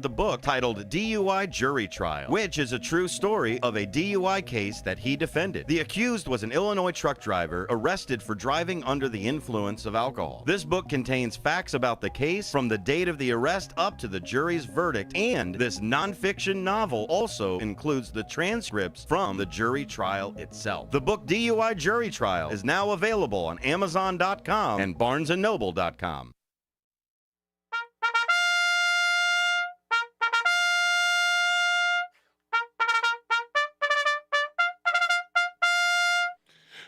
the book titled DUI Jury Trial, which is a true story of a DUI case that he defended. The accused was an Illinois truck driver arrested for driving under the influence of alcohol. This book contains facts about the case from the date of the arrest up to the jury's verdict, and this nonfiction novel also includes the transcripts from the jury trial itself. The book DUI Jury Trial is now available on Amazon.com and BarnesandNoble.com.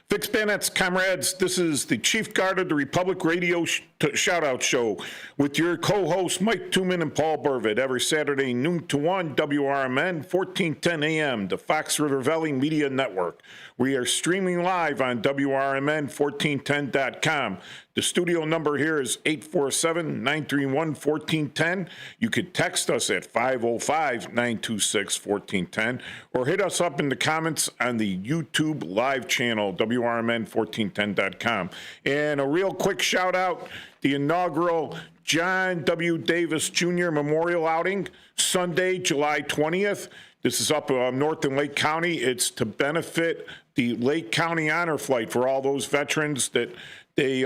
Fix Bandits, comrades, this is the Chief Guard of the Republic Radio Shoutout Show with your co-hosts Mike Tooman and Paul Burvitt every Saturday noon to 1, WRMN, 1410 AM, the Fox River Valley Media Network. We are streaming live on WRMN1410.com. The studio number here is 847-931-1410. You could text us at 505-926-1410 or hit us up in the comments on the YouTube live channel, WRMN1410.com. And a real quick shout out, the inaugural John W. Davis Jr. Memorial Outing, Sunday, July 20th. This is up north in Lake County. It's to benefit the Lake County Honor Flight for all those veterans that they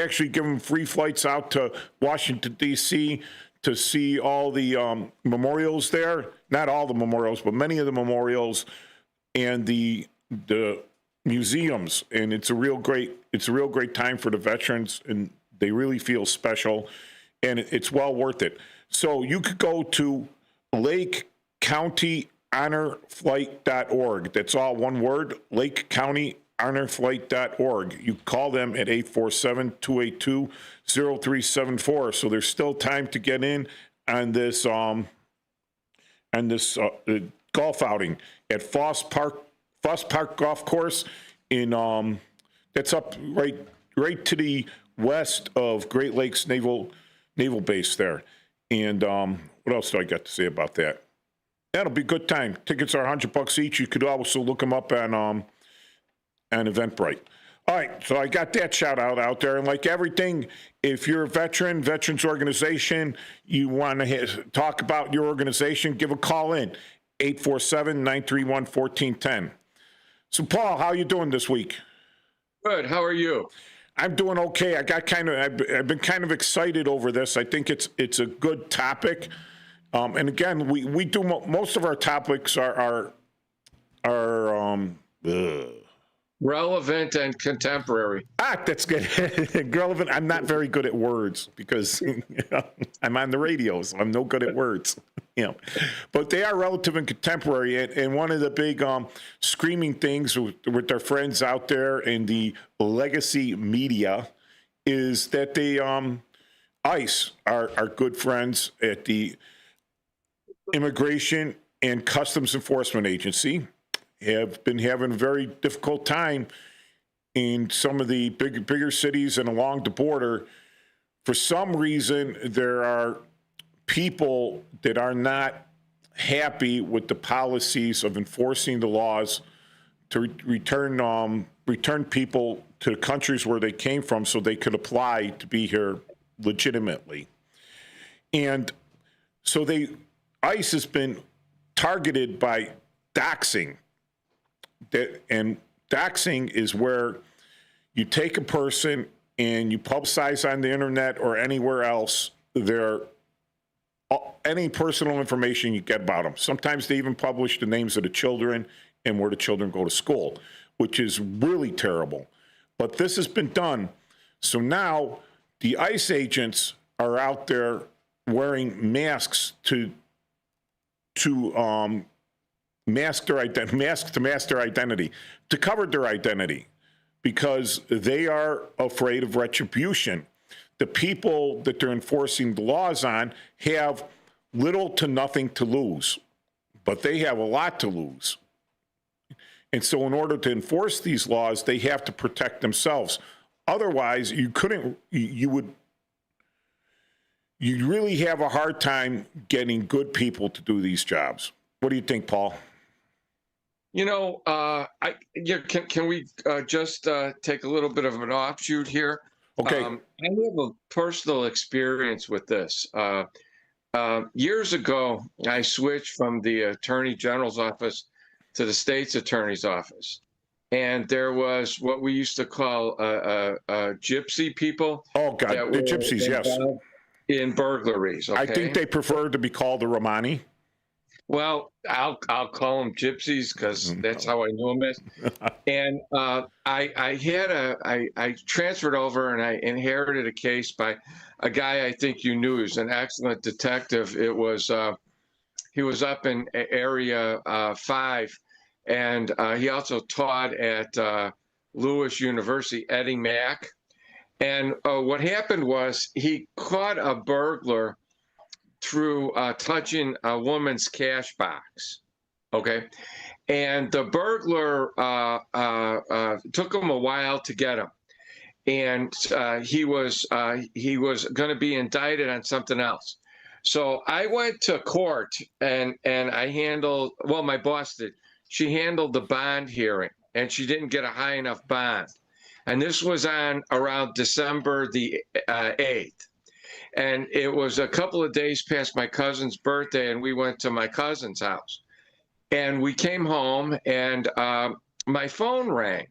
actually give them free flights out to Washington, D.C. to see all the memorials there. Not all the memorials, but many of the memorials and the museums. And it's a real great time for the veterans, and they really feel special, and it's well worth it. So you could go to LakeCountyHonorFlight.org. That's all one word, LakeCountyHonorFlight.org. You call them at 847-282-0374. So there's still time to get in on this golf outing at Foss Park Golf Course in that's up right to the west of Great Lakes Naval Base there. And what else do I got to say about that? That'll be a good time. Tickets are $100 each. You could also look them up on Eventbrite. All right, so I got that shout out there. And like everything, if you're a veterans organization, you want to talk about your organization, give a call in, 847-931-1410. So Paul, how you doing this week? Good. How are you? I'm doing okay. I've been kind of excited over this. I think it's a good topic. And again, we do most of our topics are relevant and contemporary. That's good. Relevant. I'm not very good at words because I'm on the radio, so I'm no good at words. But they are relative and contemporary. And one of the big screaming things with our friends out there in the legacy media is that they ICE, our good friends at the Immigration and Customs Enforcement Agency, have been having a very difficult time in some of the bigger cities and along the border. For some reason, there are people that are not happy with the policies of enforcing the laws to return people to the countries where they came from so they could apply to be here legitimately. And so ICE has been targeted by doxing. And doxing is where you take a person and you publicize on the internet or anywhere else any personal information you get about them. Sometimes they even publish the names of the children and where the children go to school, which is really terrible. But this has been done. So now the ICE agents are out there wearing masks to mask their identity, to cover their identity, because they are afraid of retribution. The people that they're enforcing the laws on have little to nothing to lose, but they have a lot to lose. And so in order to enforce these laws, they have to protect themselves. Otherwise, you'd really have a hard time getting good people to do these jobs. What do you think, Paul? Can we just take a little bit of an offshoot here? Okay. I have a personal experience with this. years ago, I switched from the Attorney General's office to the state's attorney's office. And there was what we used to call gypsy people. Oh, God, the gypsies, yes. In burglaries, okay? I think they prefer to be called the Romani. Well, I'll call them gypsies because that's how I knew them as. And I transferred over and I inherited a case by a guy I think you knew. He was an excellent detective. It was he was up in Area 5, and he also taught at Lewis University, Eddie Mack. And what happened was he caught a burglar through touching a woman's cash box, okay? And the burglar took him a while to get him. And he was going to be indicted on something else. So I went to court and I handled, well, my boss did. She handled the bond hearing, and she didn't get a high enough bond. And this was on around December the 8th. And it was a couple of days past my cousin's birthday, and we went to my cousin's house. And we came home, and my phone rang.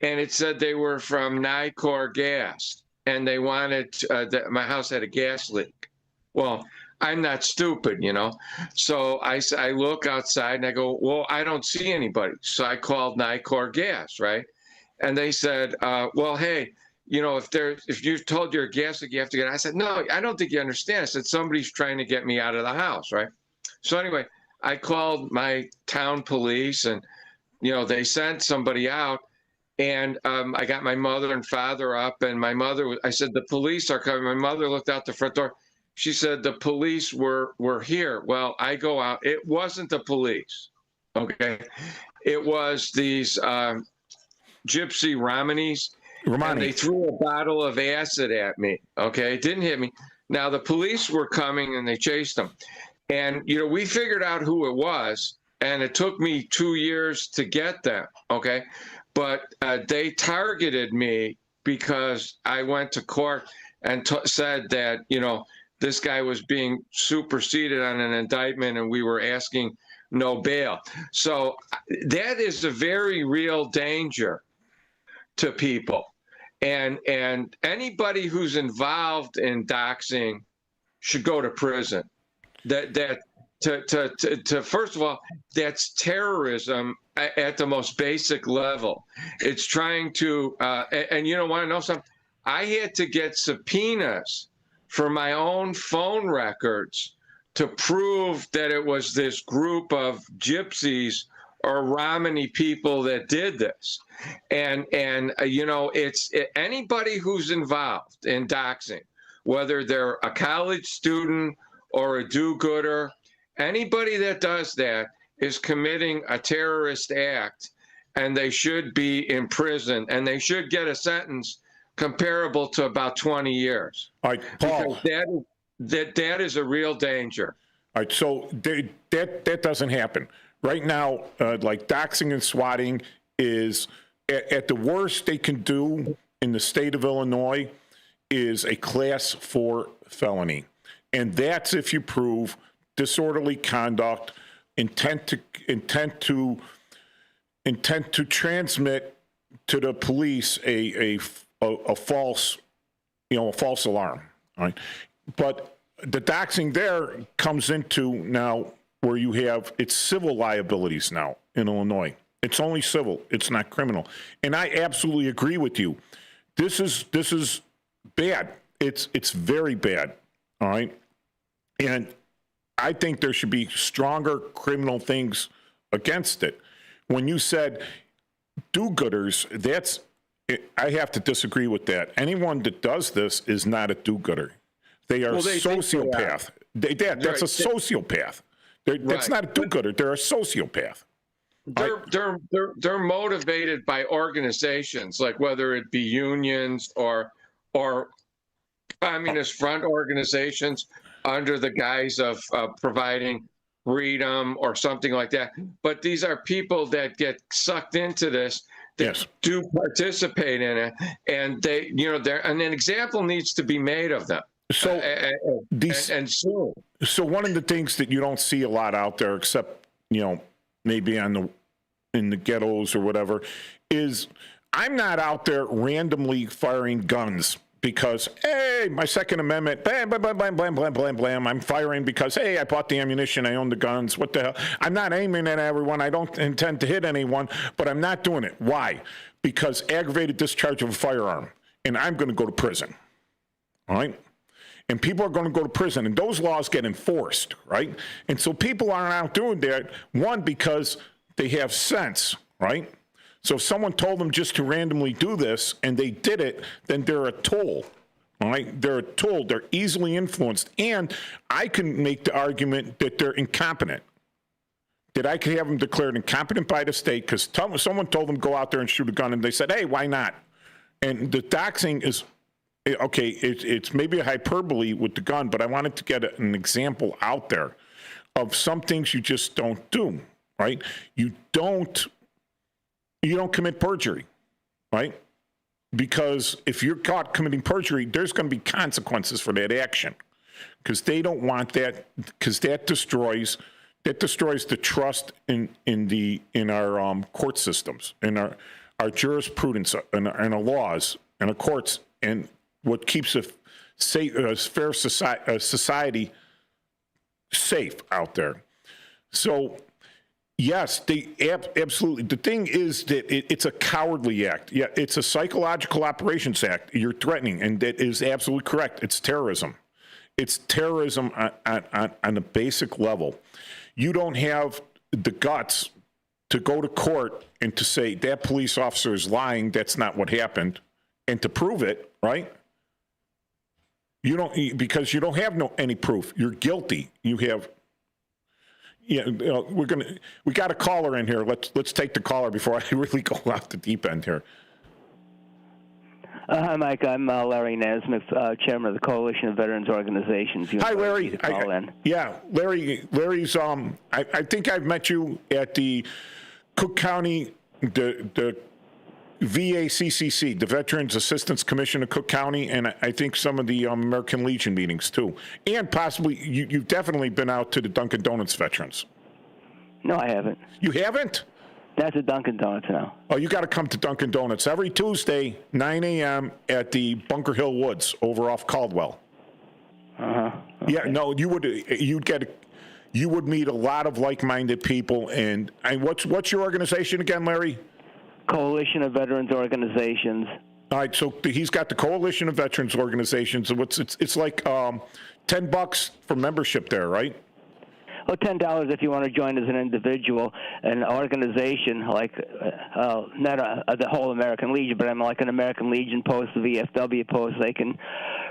And it said they were from Nicor Gas, and they wanted that my house had a gas leak. Well, I'm not stupid, you know. So I look outside, and I go, well, I don't see anybody. So I called Nicor Gas, right? And they said, well, hey, you know, if you've told your gas leak, you have to get. I said, no, I don't think you understand. I said, somebody's trying to get me out of the house, right? So anyway, I called my town police, and you know, they sent somebody out, and I got my mother and father up, and my mother. I said, the police are coming. My mother looked out the front door. She said the police were here. Well, I go out. It wasn't the police, okay? It was these gypsy Romanis. And they threw a bottle of acid at me, okay? It didn't hit me. Now, the police were coming, and they chased them. And, you know, we figured out who it was, and it took me 2 years to get them, okay? But they targeted me because I went to court and said that, you know, this guy was being superseded on an indictment, and we were asking no bail. So that is a very real danger to people. And anybody who's involved in doxing should go to prison. To first of all, that's terrorism at the most basic level. It's trying to, and you don't want to know something? I had to get subpoenas for my own phone records to prove that it was this group of gypsies or Romani people that did this. And you know, it's anybody who's involved in doxing, whether they're a college student or a do-gooder, anybody that does that is committing a terrorist act, and they should be in prison, and they should get a sentence comparable to about 20 years. All right, Paul. That is a real danger. All right, so that doesn't happen. Right now, like doxing and swatting is, at the worst they can do in the state of Illinois, is a class 4 felony. And that's if you prove disorderly conduct, intent to transmit to the police a false, a false alarm. All right. But the doxing there comes into now where you have, it's civil liabilities now in Illinois. It's only civil. It's not criminal. And I absolutely agree with you. This is bad. It's very bad. All right. And I think there should be stronger criminal things against it. When you said do-gooders, I have to disagree with that. Anyone that does this is not a do-gooder. They are a sociopath. That's a sociopath. That's not a do-gooder. They're a sociopath. They're motivated by organizations, like whether it be unions or communist front organizations under the guise of providing freedom or something like that. But these are people that get sucked into this, that do participate in it, and and an example needs to be made of them. So these, and soon. so one of the things that you don't see a lot out there, except maybe in the ghettos or whatever, is I'm not out there randomly firing guns because, hey, my Second Amendment, blam, blam, blam, blam, blam, blam, blam, blam. I'm firing because, hey, I bought the ammunition, I own the guns. What the hell? I'm not aiming at everyone. I don't intend to hit anyone, but I'm not doing it. Why? Because aggravated discharge of a firearm, and I'm going to go to prison. All right? And people are going to go to prison, and those laws get enforced, right? And so people aren't out doing that, one, because they have sense, right? So if someone told them just to randomly do this and they did it, then they're a tool, all right? They're a tool. They're easily influenced. And I can make the argument that they're incompetent, that I could have them declared incompetent by the state because someone told them go out there and shoot a gun, and they said, hey, why not? And the doxing is, okay, it's maybe a hyperbole with the gun, but I wanted to get an example out there of some things you just don't do, right? You don't commit perjury, right? Because if you're caught committing perjury, there's going to be consequences for that action because they don't want that, because that destroys the trust in our court systems, in our jurisprudence, and our laws, and our courts, and what keeps a fair society safe out there. So, yes, absolutely. The thing is that it's a cowardly act. Yeah, it's a psychological operations act. You're threatening, and that is absolutely correct. It's terrorism. It's terrorism on a basic level. You don't have the guts to go to court and to say that police officer is lying, that's not what happened, and to prove it, right? You don't, because you don't have any proof. You're guilty. You have. Yeah, we got a caller in here. Let's take the caller before I really go off the deep end here. Hi, Mike. I'm Larry Nazemik, chairman of the Coalition of Veterans Organizations. Hi, Larry. Larry's. I think I've met you at the Cook County, the VACCC, the Veterans Assistance Commission of Cook County, and I think some of the American Legion meetings too. And possibly, you've definitely been out to the Dunkin' Donuts veterans. No, I haven't. You haven't? That's a Dunkin' Donuts now. Oh, you got to come to Dunkin' Donuts every Tuesday, 9 a.m. at the Bunker Hill Woods over off Caldwell. Uh-huh. Okay. Yeah, no, you would meet a lot of like-minded people. And what's your organization again, Larry? Coalition of Veterans Organizations. All right, so he's got the Coalition of Veterans Organizations. It's like $10 for membership there, right? Well, $10 if you want to join as an individual. An organization like not the whole American Legion, but I'm like an American Legion post, the VFW post. They can,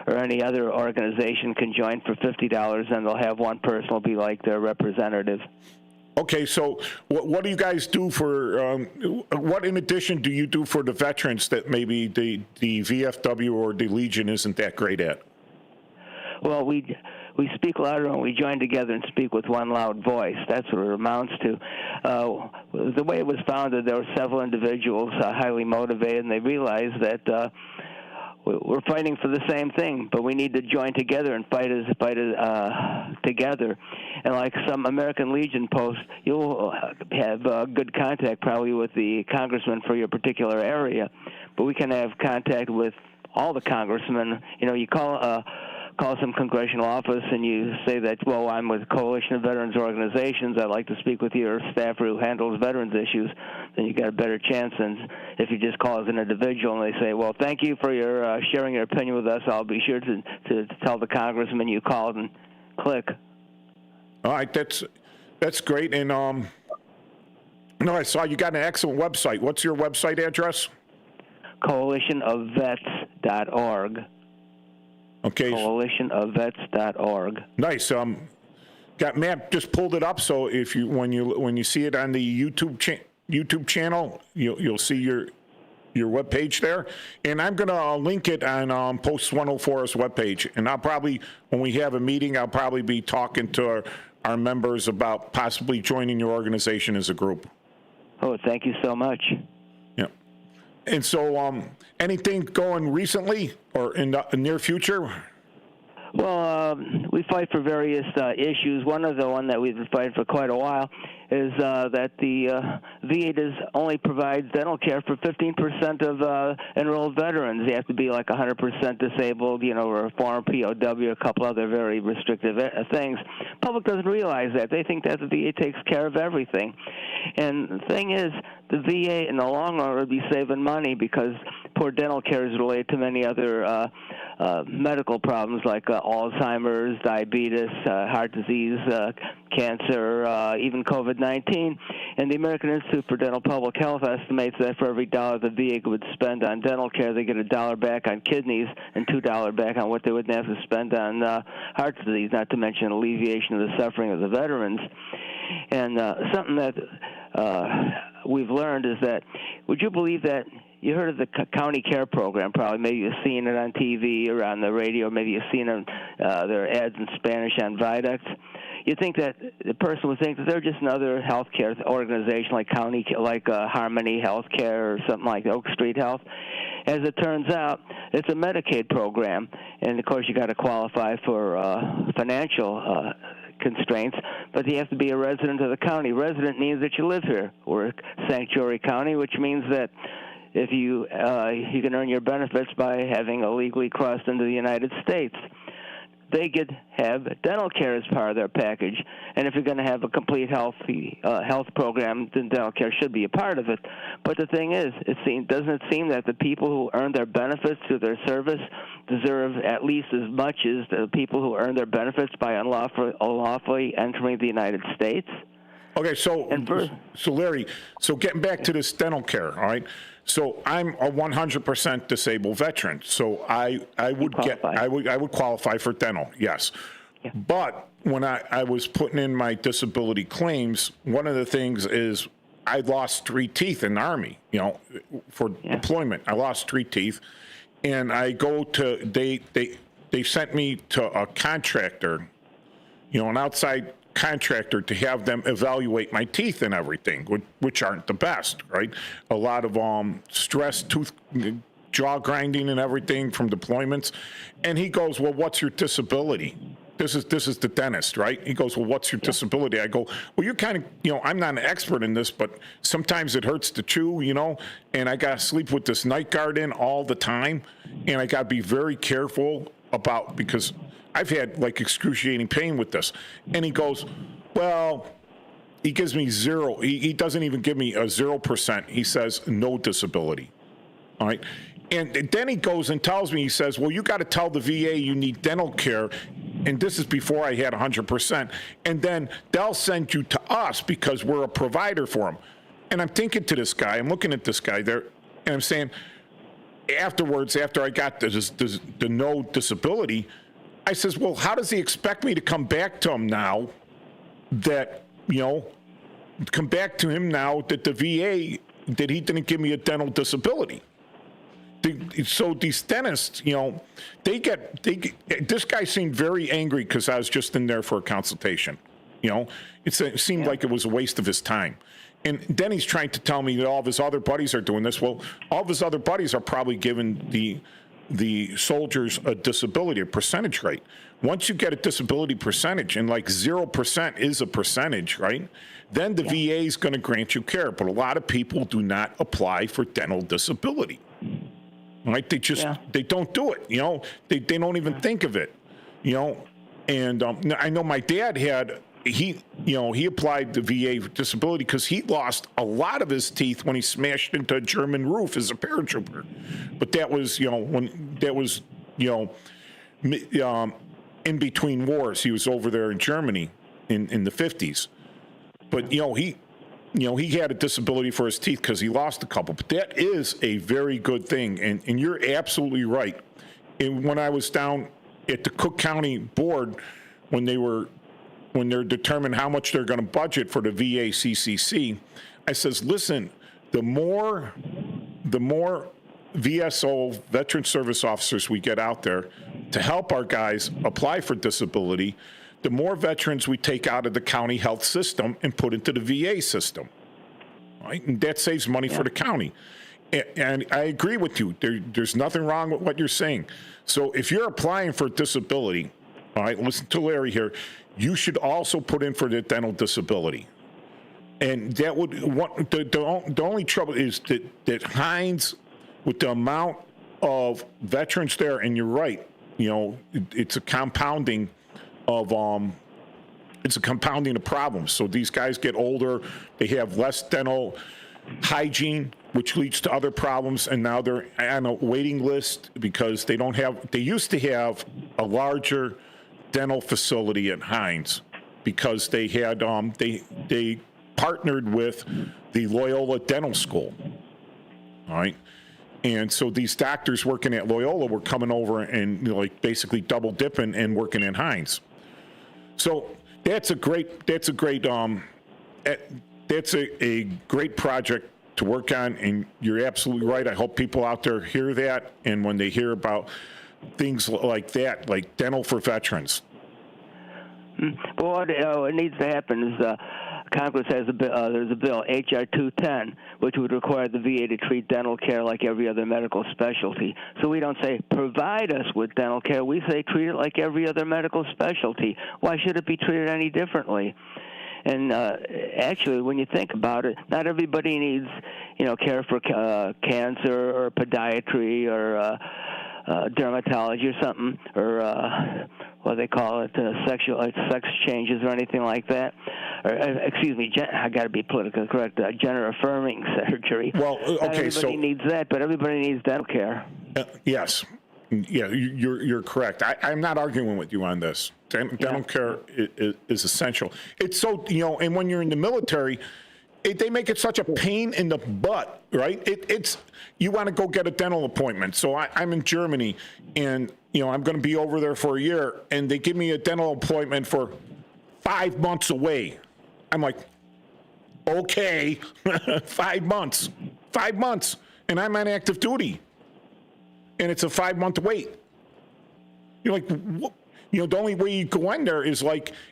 or any other organization can join for $50, and they'll have one person will be like their representative. Okay, so what do you guys do for, what in addition do you do for the veterans that maybe the VFW or the Legion isn't that great at? Well, we speak louder and we join together and speak with one loud voice. That's what it amounts to. The way it was founded, there were several individuals highly motivated, and they realized that we're fighting for the same thing, but we need to join together and fight together. And like some American Legion posts, you'll have good contact probably with the congressman for your particular area, but we can have contact with all the congressmen. You know, you call some congressional office and you say that, well, I'm with Coalition of Veterans Organizations, I'd like to speak with your staffer who handles veterans issues, then you got a better chance than if you just call as an individual and they say, well, thank you for your sharing your opinion with us. I'll be sure to tell the congressman you called, and click. All right, that's great. And I saw you got an excellent website. What's your website address? coalitionofvets.org. Okay. Coalitionofvets.org. Nice. Got Matt just pulled it up, so if you when you see it on the YouTube channel, you'll see your webpage there, and I'm gonna link it on Post 104's webpage, and I'll probably, when we have a meeting, I'll probably be talking to our members about possibly joining your organization as a group. Oh, thank you so much. Yeah. And so, anything going recently or in the near future? Well, we fight for various issues. One that we've been fighting for quite a while is that the VA does only provides dental care for 15% of enrolled veterans. They have to be like 100% disabled, or a former POW, a couple other very restrictive things. Public doesn't realize that. They think that the VA takes care of everything. And the thing is, the VA in the long run would be saving money because poor dental care is related to many other medical problems like Alzheimer's, diabetes, heart disease, cancer, even COVID-19. And the American Institute for Dental Public Health estimates that for every dollar the VA would spend on dental care, they get $1 back on kidneys and $2 back on what they would have to spend on heart disease, not to mention alleviation of the suffering of the veterans. And something that we've learned is that, would you believe that you heard of the county care program, probably. Maybe you've seen it on TV or on the radio. Maybe you've seen their ads in Spanish on viaducts. You think that the person would think that they're just another healthcare organization like Harmony Healthcare or something like Oak Street Health. As it turns out, it's a Medicaid program, and of course you got to qualify for financial constraints, but you have to be a resident of the county. Resident means that you live here. We're a sanctuary county, which means that if you can earn your benefits by having illegally crossed into the United States. They could have dental care as part of their package, and if you're going to have a complete health program, then dental care should be a part of it. But the thing is, doesn't it seem that the people who earn their benefits through their service deserve at least as much as the people who earn their benefits by unlawfully entering the United States? Okay, so Larry, getting back to this dental care, all right? So I'm a 100% disabled veteran, so I would qualify for dental, yes. Yeah. But when I was putting in my disability claims, one of the things is I lost 3 teeth in the Army, for deployment. I lost 3 teeth, and I go to they sent me to a contractor, an outside contractor, to have them evaluate my teeth and everything, which aren't the best, right? A lot of stress, jaw grinding and everything from deployments. And he goes, well, what's your disability? This is the dentist, right? He goes, well, what's your disability? I go, well, you're kind of, I'm not an expert in this, but sometimes it hurts to chew, and I got to sleep with this night guard in all the time. And I got to be very careful because I've had like excruciating pain with this. And he goes, well, he gives me 0. He doesn't even give me a 0%. He says no disability. All right. And then he goes and tells me, he says, well, you got to tell the VA you need dental care. And this is before I had 100%. And then they'll send you to us because we're a provider for them. And I'm thinking to this guy, I'm looking at this guy there, and I'm saying, afterwards, after I got the no disability, I says, well, how does he expect me to come back to him now that, come back to him now that the VA, that he didn't give me a dental disability? So these dentists, this guy seemed very angry because I was just in there for a consultation. It seemed like it was a waste of his time. And then he's trying to tell me that all of his other buddies are doing this. Well, all of his other buddies are probably giving the soldiers a disability, a percentage rate. Once you get a disability percentage, and like 0% is a percentage, right? Then the VA is going to grant you care. But a lot of people do not apply for dental disability, right? They just, they don't do it, they don't even think of it, and I know my dad had, he applied the VA for disability because he lost a lot of his teeth when he smashed into a German roof as a paratrooper. But that was, in between wars. He was over there in Germany in the 50s. But, he had a disability for his teeth because he lost a couple. But that is a very good thing. And you're absolutely right. And when I was down at the Cook County Board, when they're determining how much they're going to budget for the VA CCC, I says, listen, the more VSO, veteran service officers, we get out there to help our guys apply for disability, the more veterans we take out of the county health system and put into the VA system, right? And that saves money for the county. And I agree with you. There's nothing wrong with what you're saying. So if you're applying for disability, all right, listen to Larry here, you should also put in for the dental disability. And that would, the only trouble is that Hines, with the amount of veterans there, and you're right, it's a compounding of problems. So these guys get older, they have less dental hygiene, which leads to other problems, and now they're on a waiting list because they used to have a larger dental facility at Hines because they had they partnered with the Loyola Dental School. All right. And so these doctors working at Loyola were coming over and basically double dipping and working in Hines. So that's a great project to work on, and you're absolutely right. I hope people out there hear that, and when they hear about things like that, like dental for veterans. Well, what needs to happen is Congress has a bill. There's a bill, H.R. 210, which would require the VA to treat dental care like every other medical specialty. So we don't say provide us with dental care. We say treat it like every other medical specialty. Why should it be treated any differently? And actually, when you think about it, not everybody needs, care for cancer or podiatry or dermatology or something, or what they call it, sex changes or anything like that. Or, excuse me, I got to be politically correct, gender affirming surgery. Well, okay, not everybody needs that, but everybody needs dental care. Yes. Yeah, you're correct. I'm not arguing with you on this. Dental care is essential. It's so, and when you're in the military, they make it such a pain in the butt, right? It's you want to go get a dental appointment. So I'm in Germany, and I'm going to be over there for a year, and they give me a dental appointment for 5 months away. I'm like, okay, 5 months, and I'm on active duty, and it's a 5-month wait. You're like, what? The only way you go in there is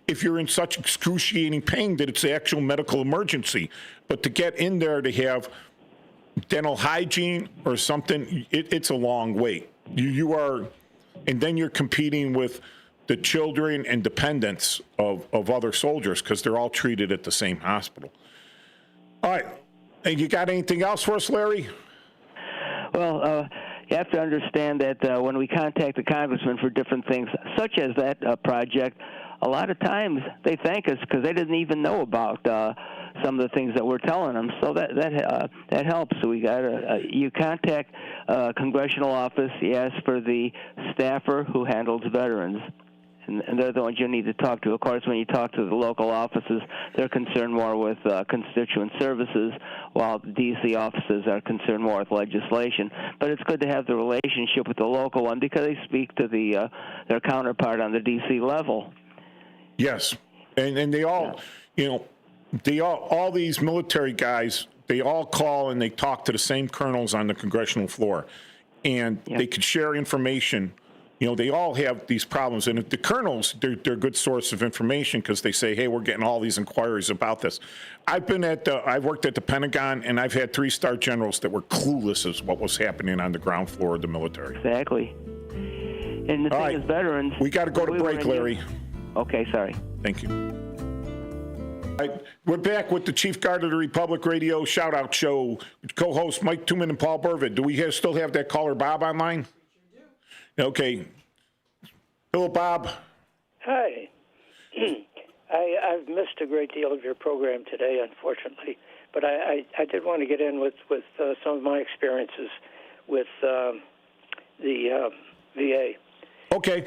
if you're in such excruciating pain that it's the actual medical emergency. But to get in there to have dental hygiene or something, it's a long wait. You are, and then you're competing with the children and dependents of other soldiers because they're all treated at the same hospital. All right. And you got anything else for us, Larry? Well, you have to understand that when we contact the congressman for different things, such as that project, a lot of times they thank us because they didn't even know about some of the things that we're telling them. So that helps. So you contact congressional office, you ask for the staffer who handles veterans. And they're the ones you need to talk to. Of course, when you talk to the local offices, they're concerned more with constituent services, while the D.C. offices are concerned more with legislation. But it's good to have the relationship with the local one because they speak to their counterpart on the D.C. level. Yes, and they all, all these military guys, they all call and they talk to the same colonels on the congressional floor, and they could share information. They all have these problems, and the colonels, they're a good source of information because they say, hey, we're getting all these inquiries about this. I've worked at the Pentagon, and I've had 3-star generals that were clueless as what was happening on the ground floor of the military. Exactly. And the thing is, veterans... We got to go to break, Larry. Okay, sorry. Thank you. All right, we're back with the Chief Guard of the Republic Radio Shout-Out Show. Co-hosts Mike Tooman and Paul Burvid. Do we still have that caller Bob online? Okay. Hello, Bob. Hi. I've missed a great deal of your program today, unfortunately, but I did want to get in with some of my experiences with the VA. Okay.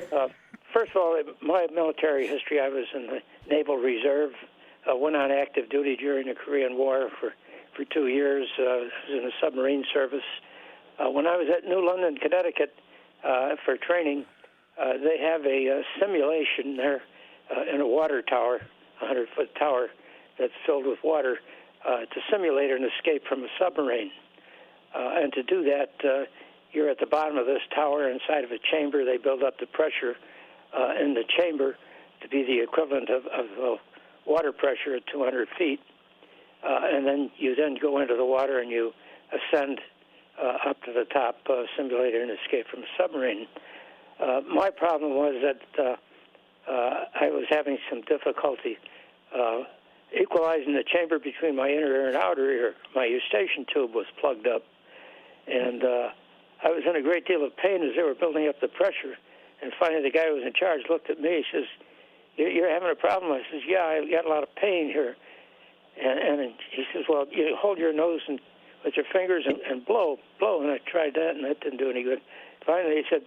First of all, my military history, I was in the Naval Reserve, went on active duty during the Korean War for 2 years, was in the submarine service. When I was at New London, Connecticut, for training, they have a simulation there in a water tower, a 100-foot tower that's filled with water, to simulate an escape from a submarine. And to do that, you're at the bottom of this tower inside of a chamber. They build up the pressure in the chamber to be the equivalent of water pressure at 200 feet. And then you go into the water and you ascend up to the top, simulating an escape from a submarine. My problem was that I was having some difficulty equalizing the chamber between my inner ear and outer ear. My eustachian tube was plugged up, and I was in a great deal of pain as they were building up the pressure. And finally, the guy who was in charge looked at me. He says, "You're having a problem?" I says, "Yeah, I got a lot of pain here." And he says, "Well, you hold your nose and with your fingers and blow." And I tried that, and that didn't do any good. Finally, he said,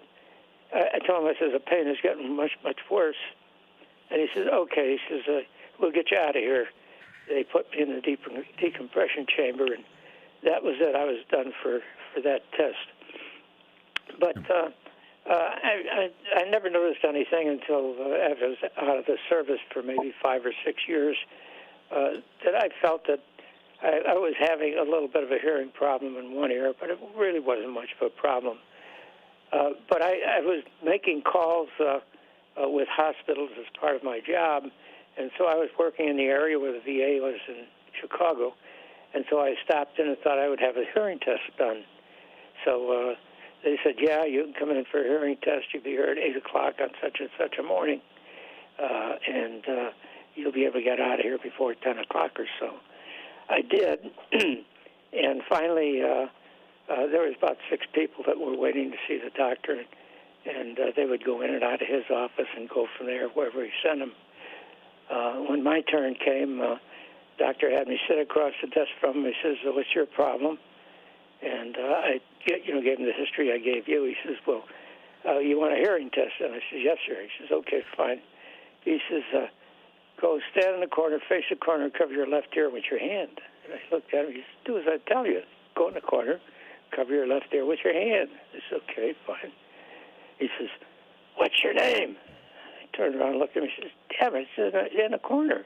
I told him, I says, "The pain is getting much worse." And he says, "Okay." He says, "We'll get you out of here." They put me in the decompression chamber, and that was it. I was done for that test. But I never noticed anything until after I was out of the service for maybe 5 or 6 years that I felt that I was having a little bit of a hearing problem in one ear, but it really wasn't much of a problem. But I was making calls with hospitals as part of my job, and so I was working in the area where the VA was in Chicago, and so I stopped in and thought I would have a hearing test done. So they said, "Yeah, you can come in for a hearing test. You'll be here at 8 o'clock on such and such a morning, and you'll be able to get out of here before 10 o'clock or so." I did, and finally there was about 6 people that were waiting to see the doctor, and they would go in and out of his office and go from there wherever he sent them. When my turn came, doctor had me sit across the desk from him. He says, "What's your problem?" And I gave him the history I gave you. He says, "Well, you want a hearing test?" And I said, "Yes, sir." He says, "Okay, fine." He says, "Go stand in the corner, face the corner, and cover your left ear with your hand." And I looked at him. He says, "Do as I tell you. Go in the corner, cover your left ear with your hand." I said, "Okay, fine." He says, "What's your name?" I turned around and looked at him. He says, "Damn it, it's in the corner.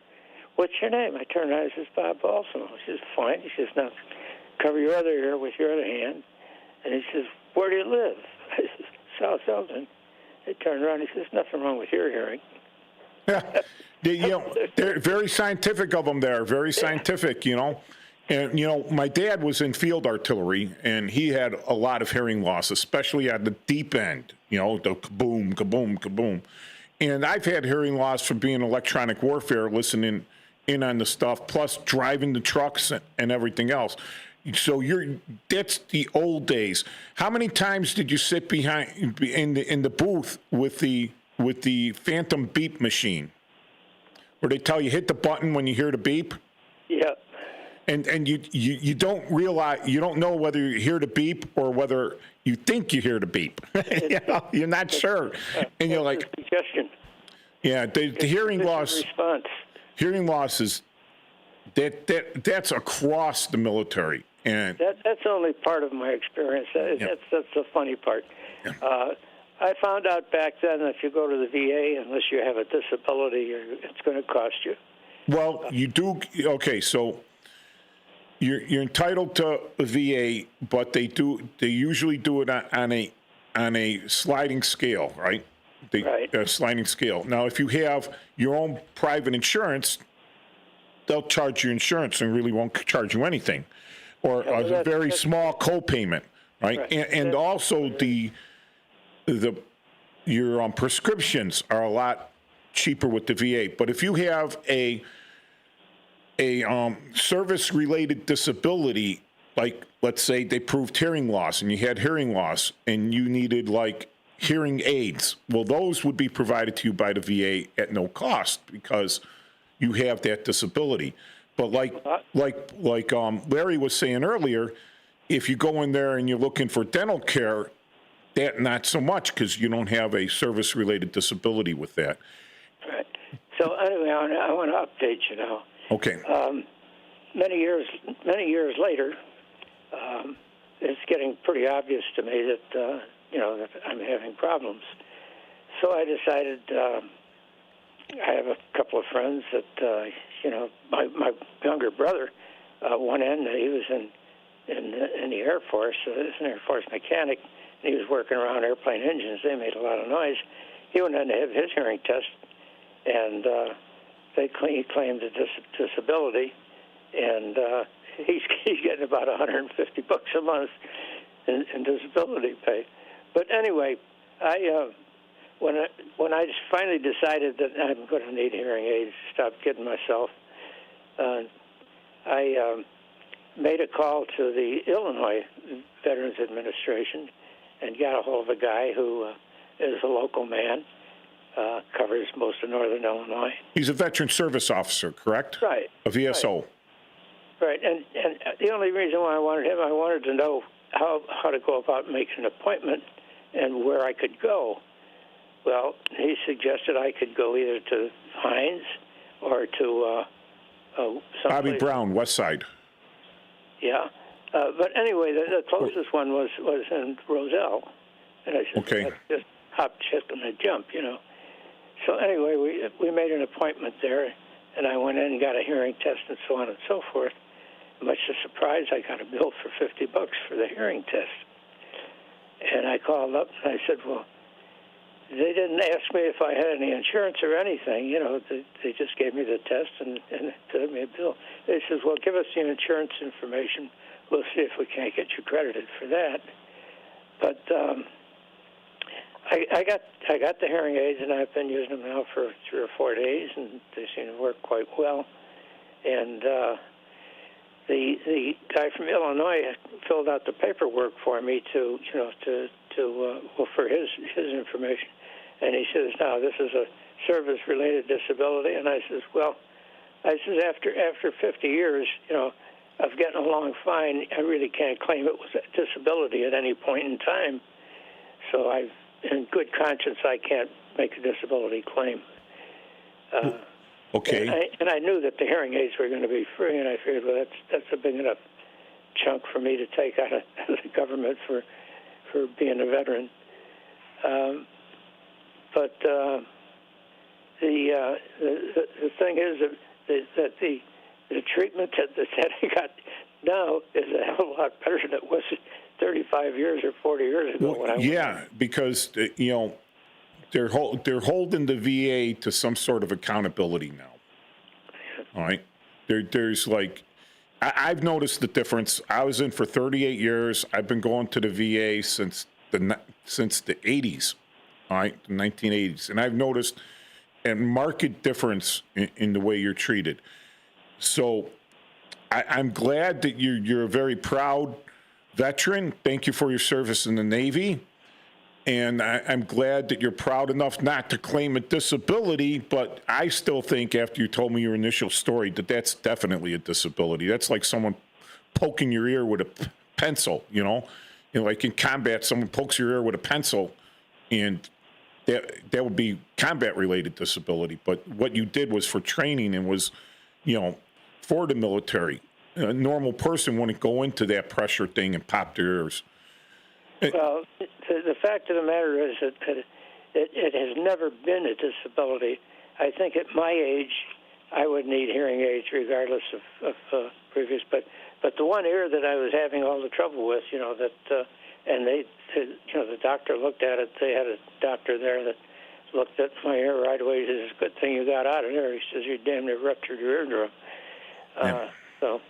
What's your name?" I turned around and says, "Bob Balsamo." He says, "Fine." He says, "Now cover your other ear with your other hand." And he says, "Where do you live?" I says, "South Elton." He turned around and he says, "Nothing wrong with your hearing." They're very scientific of them there, very scientific, And, my dad was in field artillery, and he had a lot of hearing loss, especially at the deep end, the kaboom, kaboom, kaboom. And I've had hearing loss from being electronic warfare, listening in on the stuff, plus driving the trucks and everything else. So that's the old days. How many times did you sit behind in the booth with the phantom beep machine, where they tell you hit the button when you hear the beep? Yeah. And you don't realize, you don't know whether you hear the beep or whether you think you hear the beep. You're not sure, and you're like, suggestion. Yeah, the hearing loss. Response. Hearing loss is that's across the military, and that's only part of my experience. That's the funny part. Yeah. I found out back then that if you go to the VA, unless you have a disability, it's going to cost you. Well, you do. Okay, so you're entitled to a VA, but they usually do it on a sliding scale, right? Right. A sliding scale. Now, if you have your own private insurance, they'll charge you insurance and really won't charge you anything, or a very small co-payment, right? And also your prescriptions are a lot cheaper with the VA. But if you have a service-related disability, like let's say they proved hearing loss and you had hearing loss and you needed like hearing aids, well, those would be provided to you by the VA at no cost because you have that disability. But like Larry was saying earlier, if you go in there and you're looking for dental care, that not so much because you don't have a service-related disability with that. Right. So anyway, I want to update you now. Okay. Many years later, it's getting pretty obvious to me that that I'm having problems. So I decided. I have a couple of friends that my younger brother. One end, he was in the Air Force. He was an Air Force mechanic. And he was working around airplane engines. They made a lot of noise. He went in to have his hearing test, and he claimed a disability, and he's getting about $150 a month in disability pay. But anyway, when I finally decided that I'm going to need hearing aids, stop kidding myself, I made a call to the Illinois Veterans Administration and got a hold of a guy who is a local man, covers most of northern Illinois. He's a veteran service officer, correct? Right. A VSO. Right, and the only reason why I wanted him, I wanted to know how to go about making an appointment and where I could go. Well, he suggested I could go either to Hines or to Bobby Brown, West Side. Yeah, but anyway, the closest one was in Roselle, and I said, okay, let's just hop, chip, and jump, you know. So anyway, we made an appointment there, and I went in and got a hearing test and so on and so forth. Much to surprise, I got a bill for $50 for the hearing test. And I called up and I said, well, they didn't ask me if I had any insurance or anything. You know, they just gave me the test and gave me a bill. They said, well, give us the insurance information. We'll see if we can't get you credited for that. But I got the hearing aids, and I've been using them now for 3 or 4 days, and they seem to work quite well. And the guy from Illinois filled out the paperwork for me for his information, and he says, "Now this is a service-related disability," and I says, "Well, after 50 years, you know, of getting along fine, I really can't claim it was a disability at any point in time. So in good conscience, I can't make a disability claim." Okay. And I knew that the hearing aids were going to be free, and I figured, well, that's a big enough chunk for me to take out of the government for being a veteran. But the thing is that the treatment that I got now is a hell of a lot better than it was 35 years or 40 years ago when I went. Because you know, they're holding the VA to some sort of accountability now. All right, there's like, I've noticed the difference. I was in for 38 years. I've been going to the VA since the 80s, all right, the 1980s, and I've noticed a marked difference in the way you're treated. So I'm glad that you're a very proud veteran. Thank you for your service in the Navy. And I'm glad that you're proud enough not to claim a disability, but I still think, after you told me your initial story, that that's definitely a disability. That's like someone poking your ear with a pencil, you know? Like in combat, someone pokes your ear with a pencil, and that would be combat-related disability. But what you did was for training and was, you know, for the military. A normal person wouldn't go into that pressure thing and pop their ears. Well, the fact of the matter is that it has never been a disability. I think at my age, I would need hearing aids regardless of previous. But the one ear that I was having all the trouble with, you know, and the doctor looked at it. They had a doctor there that looked at my ear right away. He says, "It's a good thing you got out of there." He says, "You damn near ruptured your eardrum." So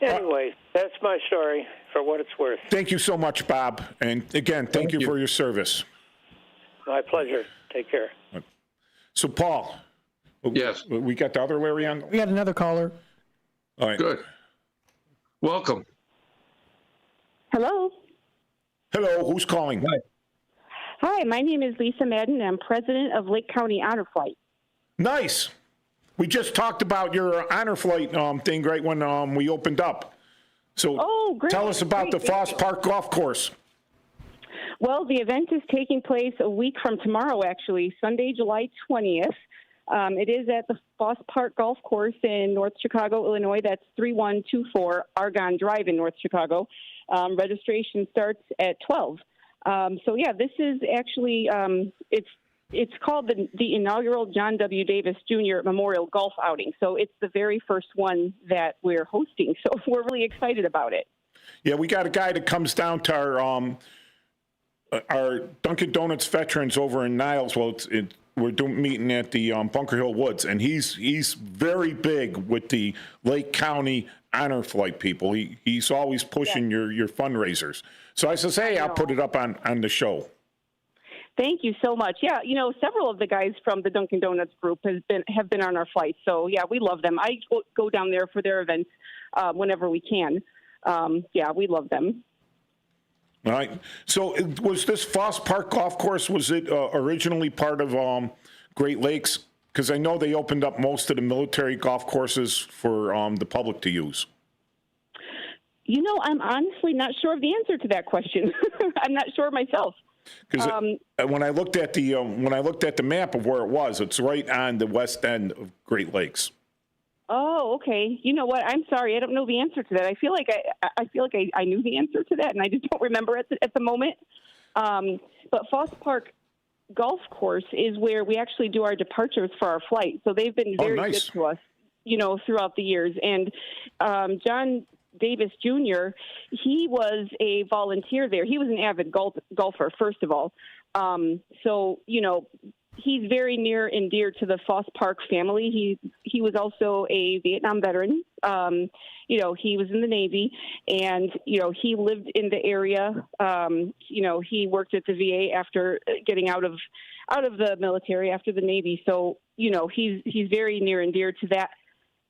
anyway, that's my story for what it's worth. Thank you so much, Bob. And again, thank you for your service. My pleasure. Take care. So, Paul. Yes. We got the other Larry on? We got another caller. All right. Good. Welcome. Hello. Hello, who's calling? Hi, my name is Lisa Madden. I'm president of Lake County Honor Flight. Nice. We just talked about your honor flight thing right when we opened up. So great, tell us about the Foss Park Golf Course. Well, the event is taking place a week from tomorrow, actually, Sunday, July 20th. It is at the Foss Park Golf Course in North Chicago, Illinois. That's 3124 Argonne Drive in North Chicago. Registration starts at 12. This is actually, it's called the inaugural John W. Davis Jr. Memorial Golf Outing. So it's the very first one that we're hosting. So we're really excited about it. Yeah, we got a guy that comes down to our Dunkin' Donuts veterans over in Niles. Well, we're meeting at the Bunker Hill Woods, and he's very big with the Lake County Honor Flight people. He's always pushing your fundraisers. So I says, hey, I'll put it up on the show. Thank you so much. Yeah, several of the guys from the Dunkin' Donuts group have been on our flights. So yeah, we love them. I go down there for their events whenever we can. Yeah, we love them. All right. So was this Foss Park Golf Course, was it originally part of Great Lakes? Because I know they opened up most of the military golf courses for the public to use. I'm honestly not sure of the answer to that question. I'm not sure myself. Because when I looked at the map of where it was, it's right on the west end of Great Lakes. Oh, okay. You know what? I'm sorry. I don't know the answer to that. I feel like I knew the answer to that, and I just don't remember at the moment. But Foss Park Golf Course is where we actually do our departures for our flight. So they've been very good to us, throughout the years. And John Davis Jr., he was a volunteer there. He was an avid golfer, first of all. So, he's very near and dear to the Foss Park family. He was also a Vietnam veteran. He was in the Navy, and he lived in the area. He worked at the VA after getting out of the military after the Navy. So he's very near and dear to that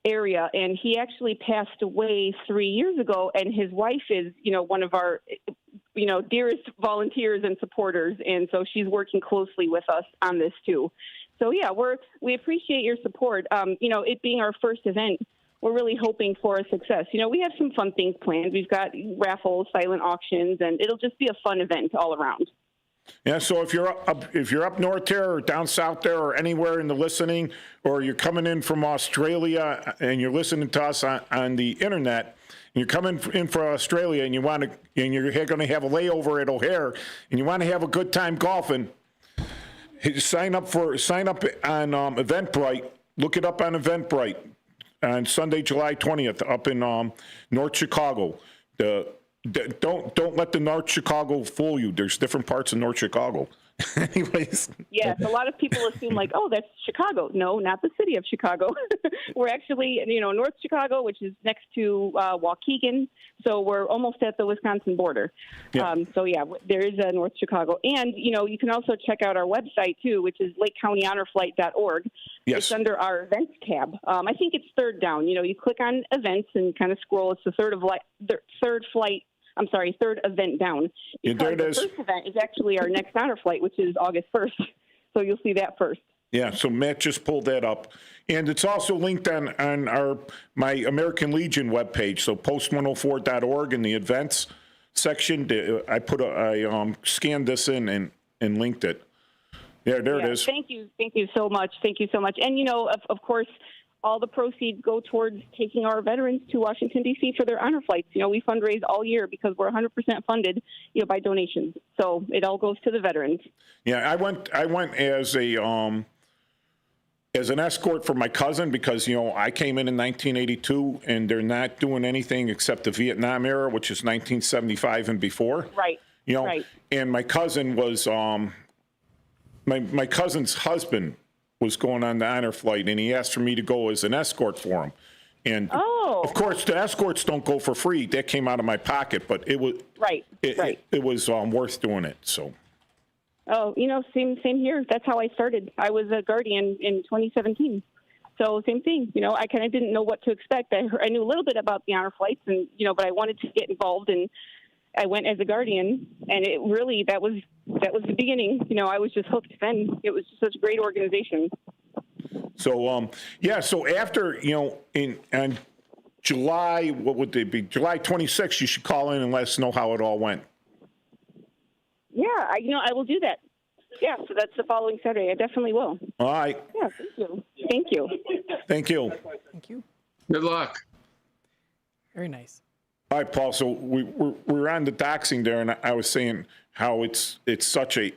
area, and he actually passed away 3 years ago. And his wife is one of our dearest volunteers and supporters, and so she's working closely with us on this too. So yeah, we appreciate your support. It being our first event, we're really hoping for a success. We have some fun things planned. We've got raffles, silent auctions, and it'll just be a fun event all around. Yeah, so if you're up north there or down south there or anywhere in the listening, or you're coming in from Australia and you're listening to us on the internet, and you're coming in for Australia and you're going to have a layover at O'Hare and you want to have a good time golfing, sign up on Eventbrite. Look it up on Eventbrite on Sunday, July 20th, up in North Chicago. Don't let the North Chicago fool you. There's different parts of North Chicago. Anyways. Yes, a lot of people assume oh, that's Chicago. No, not the city of Chicago. We're actually, North Chicago, which is next to Waukegan. So we're almost at the Wisconsin border. Yeah. There is a North Chicago. And, you can also check out our website too, which is LakeCountyHonorFlight.org. Yes. It's under our events tab. I think it's third down. You click on events and kind of scroll. It's the third event down. Because the first event is actually our next honor flight, which is August 1st. So you'll see that first. Yeah, so Matt just pulled that up. And it's also linked on my American Legion webpage, so post104.org in the events section. I scanned this in and linked it. Yeah, there it is. Thank you so much. And, of course, all the proceeds go towards taking our veterans to Washington, D.C. for their honor flights. We fundraise all year because we're 100% funded, by donations. So it all goes to the veterans. Yeah, I went as an escort for my cousin because, I came in 1982 and they're not doing anything except the Vietnam era, which is 1975 and before. Right. Right. And my cousin was, my cousin's husband was going on the honor flight, and he asked for me to go as an escort for him. And of course, the escorts don't go for free. That came out of my pocket, but it was It was worth doing it. So. Oh, same here. That's how I started. I was a guardian in 2017. So same thing. I kind of didn't know what to expect. I knew a little bit about the honor flights, and but I wanted to get involved, and I went as a guardian, and it really that was the beginning. I was just hooked then. It was just such a great organization. So so after in July, what would they be? July 26th, you should call in and let us know how it all went. Yeah, I will do that. Yeah, so that's the following Saturday. I definitely will. All right. Yeah, thank you. Thank you. Thank you. Good luck. Very nice. All right, Paul. So we were on the doxing there, and I was saying how it's a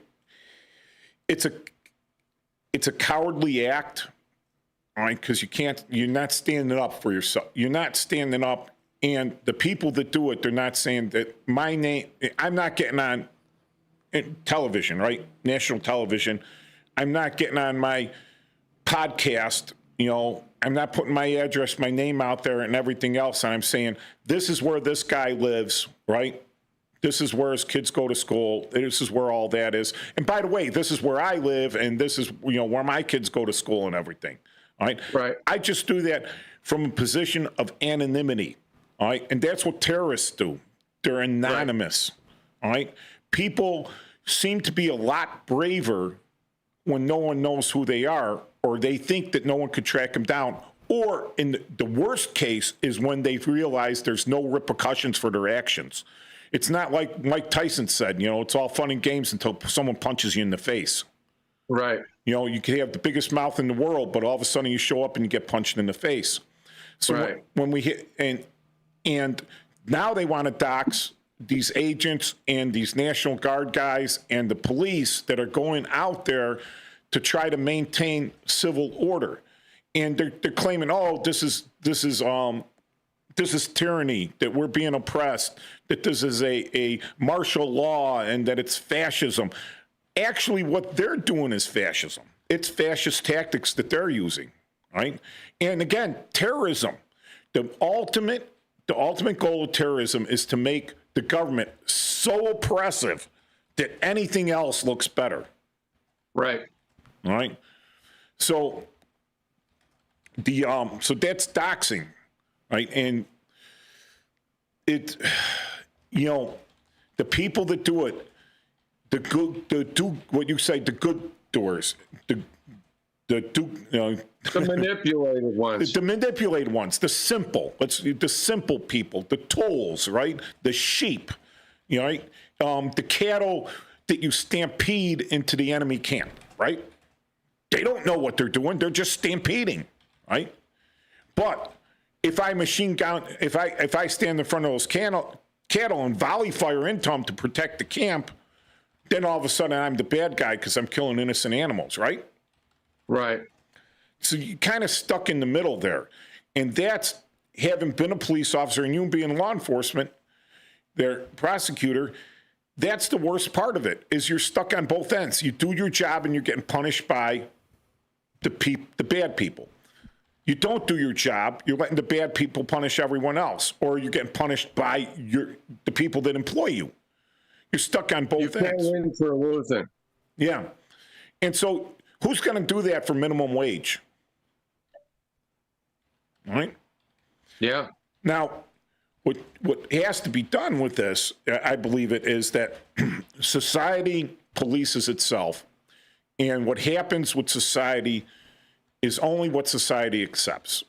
cowardly act, all right? Because you're not standing up for yourself. You're not standing up, and the people that do it, they're not saying that my name. I'm not getting on television, right? National television. I'm not getting on my podcast. I'm not putting my address, my name out there and everything else. And I'm saying, this is where this guy lives, right? This is where his kids go to school. This is where all that is. And by the way, this is where I live, and this is, where my kids go to school and everything. All right. Right. I just do that from a position of anonymity. All right. And that's what terrorists do. They're anonymous. Right. All right. People seem to be a lot braver when no one knows who they are, or they think that no one could track them down. Or in the worst case is when they realize there's no repercussions for their actions. It's not like Mike Tyson said, it's all fun and games until someone punches you in the face. Right. You can have the biggest mouth in the world, but all of a sudden you show up and you get punched in the face. So when we hit, and now they want to dox these agents and these National Guard guys and the police that are going out there to try to maintain civil order. And they're claiming, this is tyranny, that we're being oppressed, that this is a martial law, and that it's fascism. Actually, what they're doing is fascism. It's fascist tactics that they're using, right? And again, terrorism. The ultimate goal of terrorism is to make the government so oppressive that anything else looks better. Right. All right. So so that's doxing, right? And it, the people that do it, the good doers, the manipulated ones. The manipulated ones, the simple people, the tools, right? The sheep, right? The cattle that you stampede into the enemy camp, right? They don't know what they're doing. They're just stampeding, right? But if I machine gun, if I stand in front of those cattle and volley fire into them to protect the camp, then all of a sudden I'm the bad guy because I'm killing innocent animals, right? Right. So you're kind of stuck in the middle there. And that's, having been a police officer and you being law enforcement, their prosecutor, that's the worst part of it, is you're stuck on both ends. You do your job and you're getting punished by the bad people. You don't do your job, you're letting the bad people punish everyone else, or you're getting punished by the people that employ you. You're stuck on both ends. You can't win for losing. Yeah. And so who's going to do that for minimum wage? All right? Yeah. Now, what has to be done with this, I believe it, is that society polices itself. And what happens with society is only what society accepts.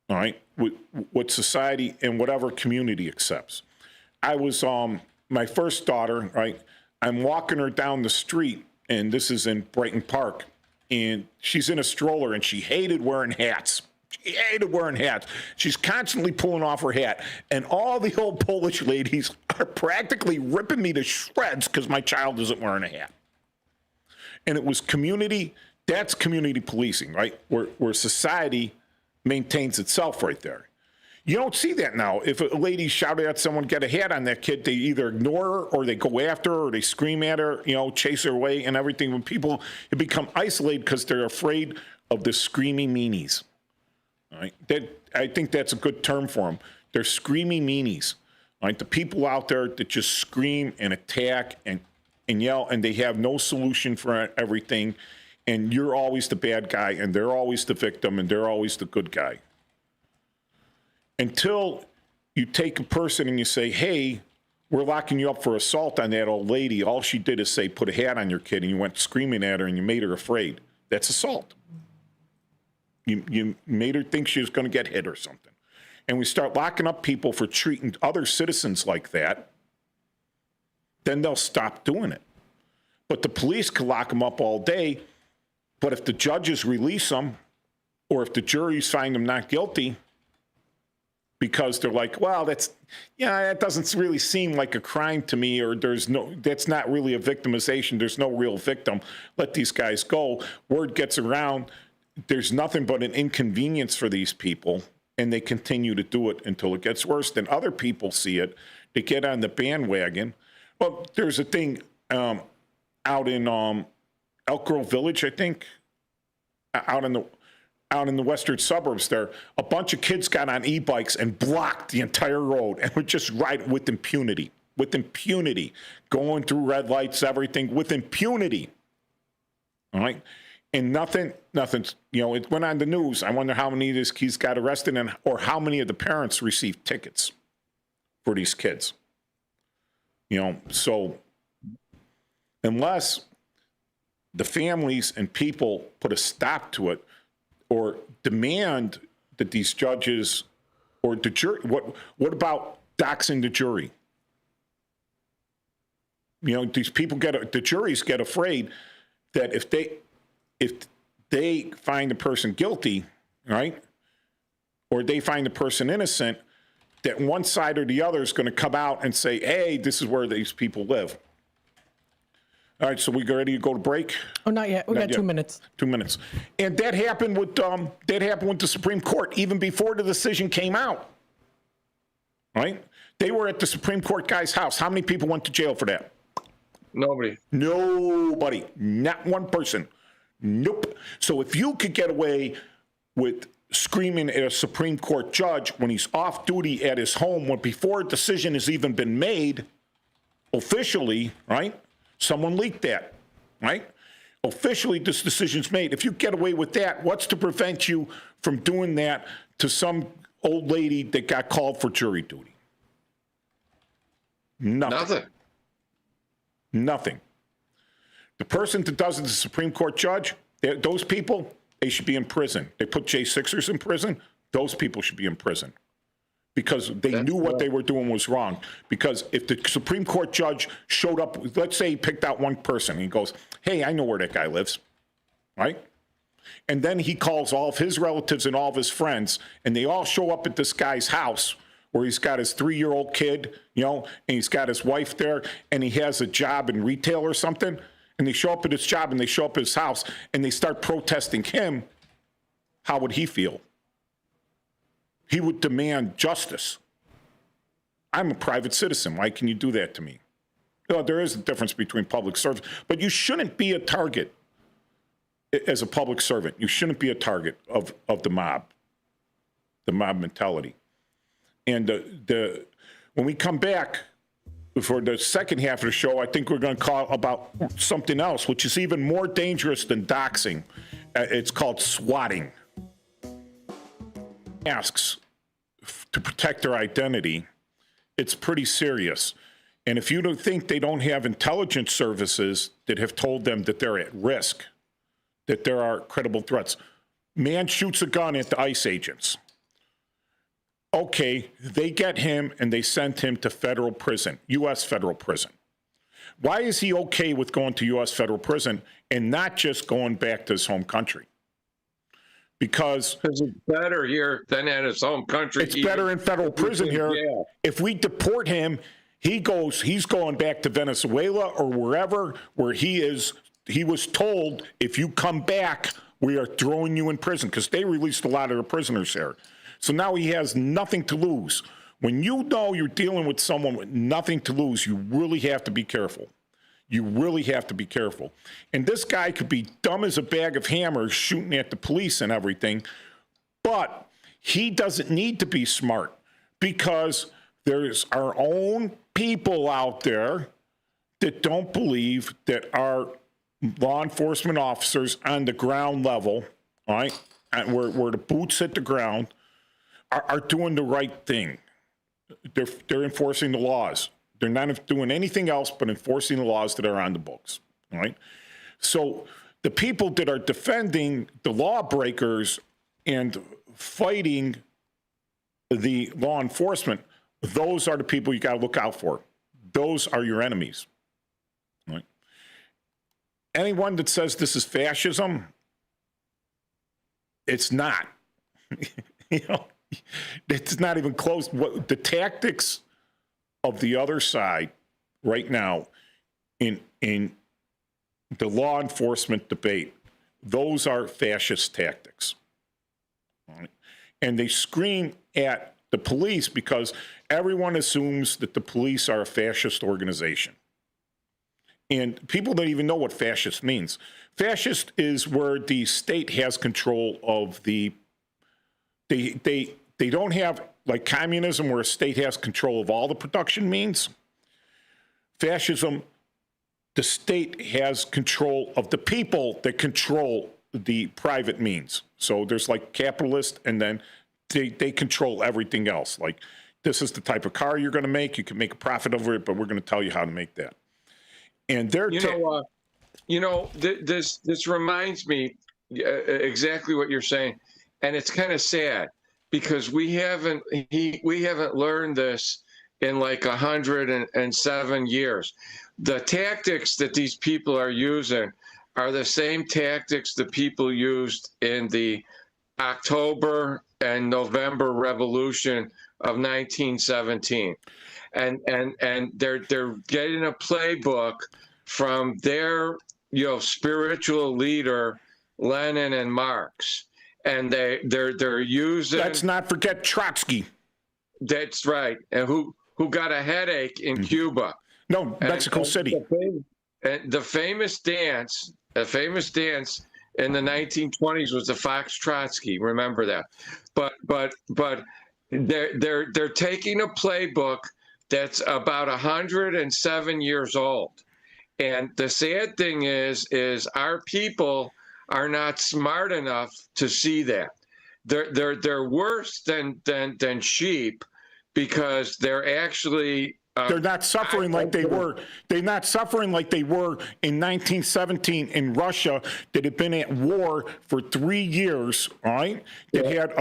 All right? What society and whatever community accepts. I was, my first daughter, right? I'm walking her down the street, and this is in Brighton Park, and she's in a stroller, and she hated wearing hats. She hated wearing hats. She's constantly pulling off her hat, and all the old Polish ladies are practically ripping me to shreds because my child isn't wearing a hat. And it was that's community policing, right? Where society maintains itself right there. You don't see that now. If a lady shouted at someone, get a hat on that kid, they either ignore her or they go after her or they scream at her, chase her away and everything. When people have become isolated because they're afraid of the screaming meanies. All right? I think that's a good term for them. They're screaming meanies. All right? The people out there that just scream and attack and yell, and they have no solution for everything. And you're always the bad guy, and they're always the victim, and they're always the good guy. Until you take a person and you say, hey, we're locking you up for assault on that old lady. All she did is say, put a hat on your kid, and you went screaming at her and you made her afraid. That's assault. You made her think she was going to get hit or something. And we start locking up people for treating other citizens like that, then they'll stop doing it. But the police can lock them up all day, but if the judges release them, or if the juries find them not guilty, because they're like, well, that doesn't really seem like a crime to me, or that's not really a victimization. There's no real victim. Let these guys go. Word gets around. There's nothing but an inconvenience for these people, and they continue to do it until it gets worse. Then other people see it. They get on the bandwagon. Well, there's a thing out in Elk Grove Village, I think, out in the western suburbs there. A bunch of kids got on e-bikes and blocked the entire road and would just ride with impunity. with impunity, going through red lights, everything with impunity. All right. And nothing, it went on the news. I wonder how many of these kids got arrested or how many of the parents received tickets for these kids. So unless the families and people put a stop to it or demand that these judges or the jury, what about doxing the jury? These people the juries get afraid that if they find the person guilty, right, or they find the person innocent, that one side or the other is going to come out and say, hey, this is where these people live. All right, so we ready to go to break? Oh, not yet. We got 2 minutes. 2 minutes. And that happened with the Supreme Court even before the decision came out. Right? They were at the Supreme Court guy's house. How many people went to jail for that? Nobody. Not one person. Nope. So if you could get away with screaming at a Supreme Court judge when he's off duty at his home, before a decision has even been made officially, right? Someone leaked that, right? Officially, this decision's made. If you get away with that, what's to prevent you from doing that to some old lady that got called for jury duty? Nothing. The person that does it, the Supreme Court judge, those people, they should be in prison. They put J6ers in prison. Those people should be in prison because they knew what they were doing was wrong. Because if the Supreme Court judge showed up, let's say he picked out one person, he goes, hey, I know where that guy lives, right? And then he calls all of his relatives and all of his friends, and they all show up at this guy's house where he's got his 3-year-old kid, and he's got his wife there, and he has a job in retail or something, and they show up at his job and they show up at his house and they start protesting him, how would he feel? He would demand justice. I'm a private citizen. Why can you do that to me? There is a difference between public service, but you shouldn't be a target as a public servant. You shouldn't be a target of the mob mentality. And when we come back for the second half of the show, I think we're going to call about something else, which is even more dangerous than doxing. It's called swatting. Asks to protect their identity. It's pretty serious. And if you don't think they don't have intelligence services that have told them that they're at risk, that there are credible threats, man shoots a gun at the ICE agents. Okay, they get him and they send him to federal prison, U.S. federal prison. Why is he okay with going to U.S. federal prison and not just going back to his home country? Because it's better here than at his home country. It's better in federal prison here. Yeah. If we deport him, he's going back to Venezuela or wherever where he is. He was told, if you come back, we are throwing you in prison, because they released a lot of the prisoners there. So now he has nothing to lose. When you know you're dealing with someone with nothing to lose, you really have to be careful. You really have to be careful. And this guy could be dumb as a bag of hammers shooting at the police and everything, but he doesn't need to be smart, because there's our own people out there that don't believe that our law enforcement officers on the ground level, all right, where the boots hit the ground, are doing the right thing. They're enforcing the laws. They're not doing anything else but enforcing the laws that are on the books, all right? So the people that are defending the lawbreakers and fighting the law enforcement, those are the people you got to look out for. Those are your enemies, all right? Anyone that says this is fascism, it's not. It's not even close. The tactics of the other side right now in the law enforcement debate, those are fascist tactics. Right? And they scream at the police because everyone assumes that the police are a fascist organization. And people don't even know what fascist means. Fascist is where the state has control of they don't have, like communism, where a state has control of all the production means. fascism, the state has control of the people that control the private means. So there's like capitalist, and then they control everything else. Like, this is the type of car you're going to make. You can make a profit over it, but we're going to tell you how to make that. And they're this reminds me exactly what you're saying, and it's kind of sad because we haven't learned this in like 107 years. The tactics that these people are using are the same tactics that people used in the October and November Revolution of 1917, and they're getting a playbook from their spiritual leader Lenin and Marx, and they're using. Let's not forget Trotsky. That's right, and who got a headache in Cuba? No, Mexico City. The famous dance in the 1920s was the Fox-Trotsky. Remember that, but they're taking a playbook that's about 107 years old, and the sad thing is our people are not smart enough to see that. They're worse than sheep because they're actually. They're not suffering like they were. They're not suffering like they were in 1917 in Russia, that had been at war for 3 years, all right? That had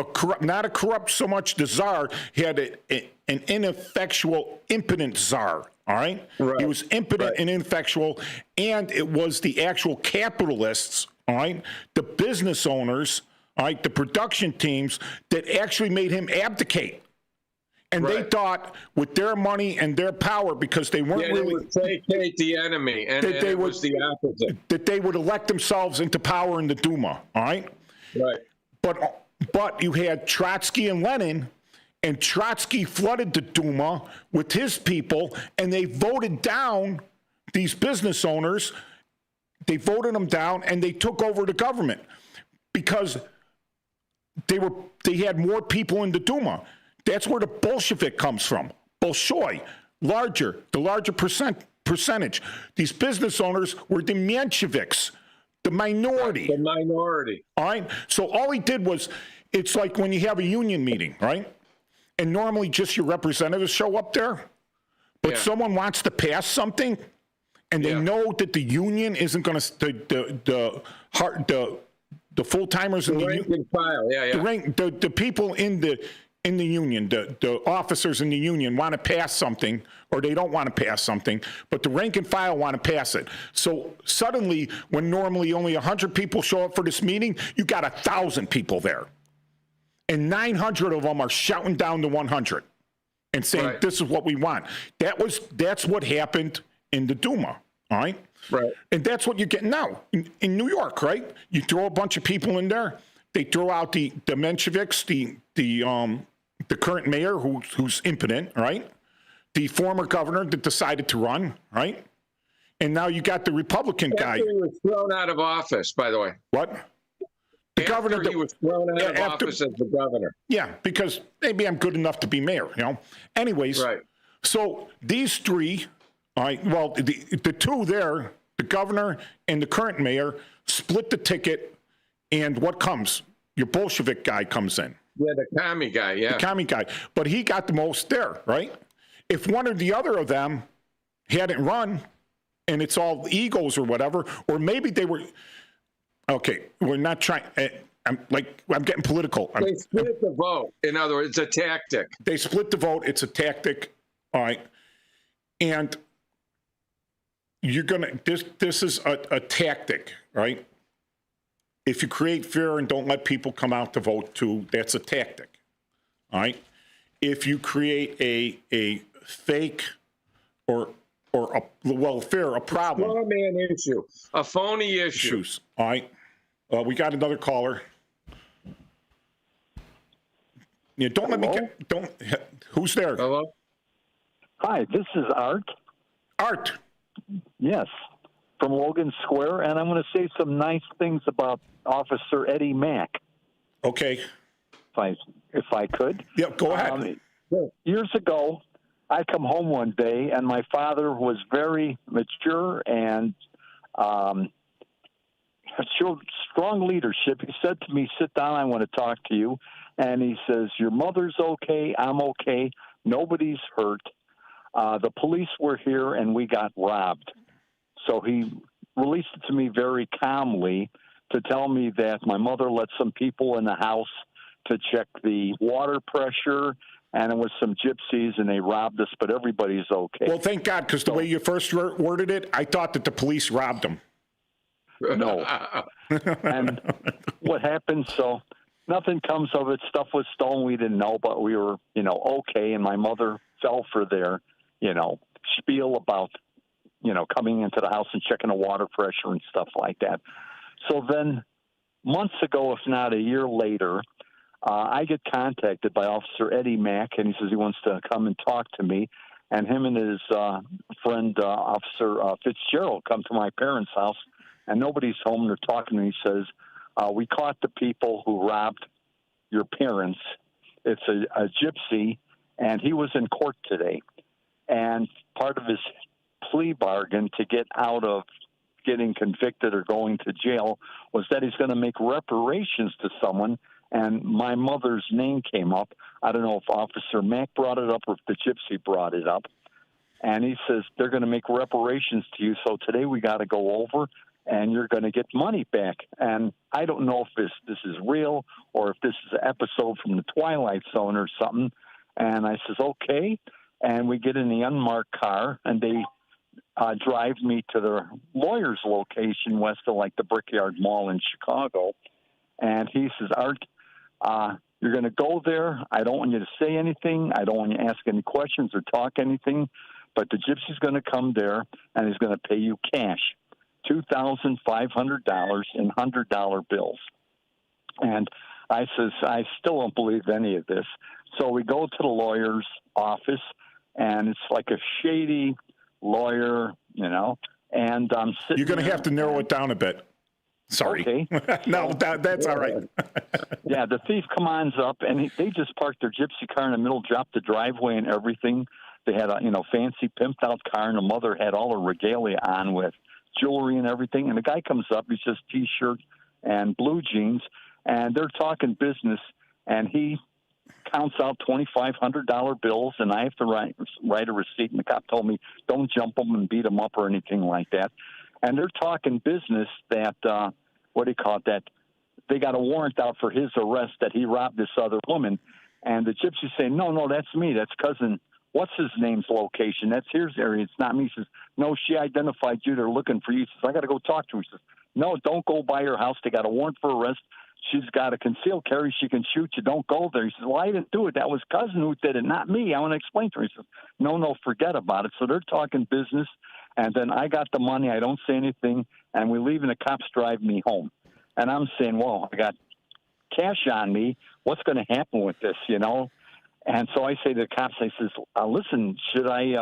not a corrupt so much the czar, had an ineffectual, impotent czar, all right? He was impotent and ineffectual, and it was the actual capitalists, all right, the business owners, all right, the production teams that actually made him abdicate. And they thought with their money and their power, because they weren't really. They would placate the enemy, and it was the opposite. That they would elect themselves into power in the Duma, all right? Right. But you had Trotsky and Lenin, and Trotsky flooded the Duma with his people, and they voted down these business owners. They voted them down, and they took over the government because they had more people in the Duma. That's where the Bolshevik comes from. Bolshoi, the larger percentage. These business owners were the Mensheviks, the minority. The minority. All right? So all he did was, it's like when you have a union meeting, right? And normally just your representatives show up there, but someone wants to pass something, and they know that the union isn't going to, the full-timers in the rank and file, the people in the union, the officers in the union want to pass something, or they don't want to pass something, but the rank and file want to pass it. So suddenly, when normally only 100 people show up for this meeting, you got 1,000 people there. And 900 of them are shouting down to 100 and saying, this is what we want. That's what happened in the Duma, all right? Right. And that's what you get now in New York, right? You throw a bunch of people in there. They throw out the Mensheviks, the current mayor who's impotent, right? The former governor that decided to run, right? And now you got the Republican guy. After he was thrown out of office, by the way. What? The governor. He was thrown out of office as the governor. Yeah, because maybe I'm good enough to be mayor, Anyways, so these three, all right, well, the two there, the governor and the current mayor, split the ticket, and what comes? Your Bolshevik guy comes in. Yeah, the commie guy, The commie guy. But he got the most there, right? If one or the other of them hadn't run, and it's all egos or whatever, or maybe they were, okay, we're not trying, I'm getting political. They split the vote. In other words, it's a tactic. They split the vote. It's a tactic. All right. And you're going to, this is a tactic, right? If you create fear and don't let people come out to vote too, that's a tactic. All right. If you create a fake or a problem. Straw man issue, a phony issue. Issues. All right. We got another caller. Yeah, don't let me get, who's there? Hello? Hi, this is Art. Art. Yes, from Logan Square, and I'm going to say some nice things about Officer Eddie Mack. Okay. If I could. Yeah, go ahead. Years ago, I come home one day, and my father was very mature and showed strong leadership. He said to me, "Sit down, I want to talk to you." And he says, "Your mother's okay, I'm okay, nobody's hurt. The police were here, and we got robbed." So he released it to me very calmly to tell me that my mother let some people in the house to check the water pressure, and it was some gypsies, and they robbed us, but everybody's okay. Well, thank God, because the way you first worded it, I thought that the police robbed them. No. And what happened, so nothing comes of it. Stuff was stolen. We didn't know, but we were, okay. And my mother fell for their, spiel about, coming into the house and checking the water pressure and stuff like that. So then months ago, if not a year later, I get contacted by Officer Eddie Mack, and he says he wants to come and talk to me. And him and his friend, Officer Fitzgerald, come to my parents' house, and nobody's home. They're talking to me. He says, "We caught the people who robbed your parents. It's a gypsy, and he was in court today. And part of his plea bargain to get out of getting convicted or going to jail was that he's going to make reparations to someone." And my mother's name came up. I don't know if Officer Mack brought it up or if the gypsy brought it up. And he says, "They're going to make reparations to you. So today we got to go over, and you're going to get money back." And I don't know if this is real or if this is an episode from the Twilight Zone or something. And I says, "Okay." And we get in the unmarked car, and they drive me to the lawyer's location west of like the Brickyard Mall in Chicago. And he says, "Art, you're going to go there. I don't want you to say anything. I don't want you to ask any questions or talk anything. But the gypsy's going to come there, and he's going to pay you cash, $2,500 in $100 bills." And I says, "I still don't believe any of this." So we go to the lawyer's office, and it's like a shady lawyer, and I'm sitting You're going to there, have to narrow it down a bit. Sorry. Okay. No, that's all right. Yeah, the thief comes up, and they just parked their gypsy car in the middle, dropped the driveway and everything. They had a fancy pimped out car, and the mother had all her regalia on with jewelry and everything. And the guy comes up, he's just T-shirt and blue jeans, and they're talking business, and he counts out $2,500 bills, and I have to write a receipt. And the cop told me, "Don't jump them and beat them up or anything like that." And they're talking business that, that they got a warrant out for his arrest, that he robbed this other woman. And the gypsy's saying, no, that's me. That's cousin, what's his name's location. That's his area. It's not me. He says, "No, she identified you. They're looking for you." He says, "I got to go talk to her." He says, "No, don't go by her house. They got a warrant for arrest. She's got a concealed carry. She can shoot you. Don't go there." He says, "Well, I didn't do it. That was cousin who did it, not me. I want to explain to her." He says, No, forget about it. So they're talking business. And then I got the money. I don't say anything. And we leave, and the cops drive me home. And I'm saying, well, I got cash on me. What's going to happen with this, And so I say to the cops, I says, "Listen, should I,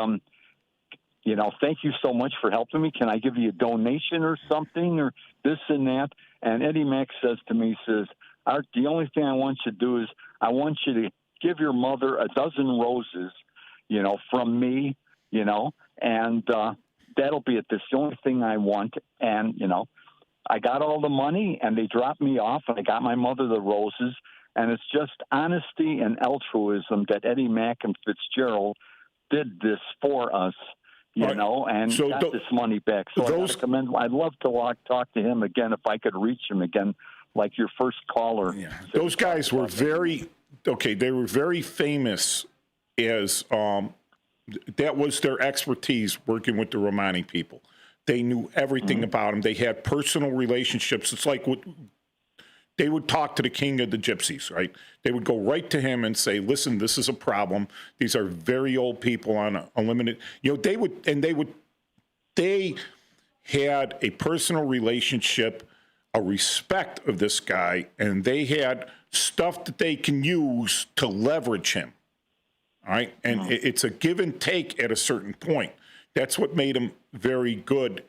thank you so much for helping me. Can I give you a donation or something or this and that?" And Eddie Mack says to me, says, "Art, the only thing I want you to do is I want you to give your mother a dozen roses, from me, and that'll be it. That's the only thing I want." And, I got all the money, and they dropped me off, and I got my mother the roses. And it's just honesty and altruism that Eddie Mack and Fitzgerald did this for us, and so got this money back. So I'd love to talk to him again if I could reach him again, like your first caller. Yeah. Those guys were they were very famous as that was their expertise, working with the Romani people. They knew everything about them. They had personal relationships. It's like they would talk to the king of the gypsies, right? They would go right to him and say, "Listen, this is a problem. These are very old people on a limited." They had a personal relationship, a respect of this guy, and they had stuff that they can use to leverage him. All right, and it's a give and take at a certain point. That's what made them very good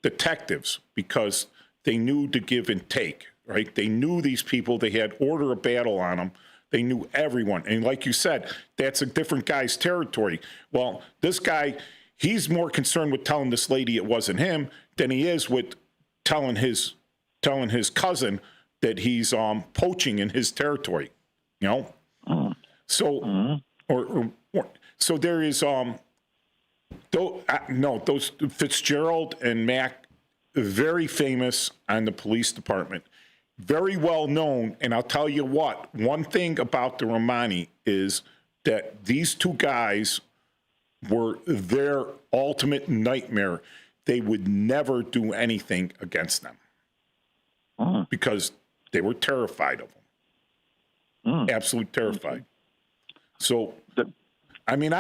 detectives, because they knew to give and take, right? They knew these people. They had order of battle on them. They knew everyone. And like you said, that's a different guy's territory. Well, this guy, he's more concerned with telling this lady it wasn't him than he is with telling his cousin that he's poaching in his territory. So so there is those Fitzgerald and Mac, very famous on the police department, very well known. And I'll tell you what, one thing about the Romani is that these two guys were their ultimate nightmare. They would never do anything against them because they were terrified of them. Absolutely terrified. So, I mean,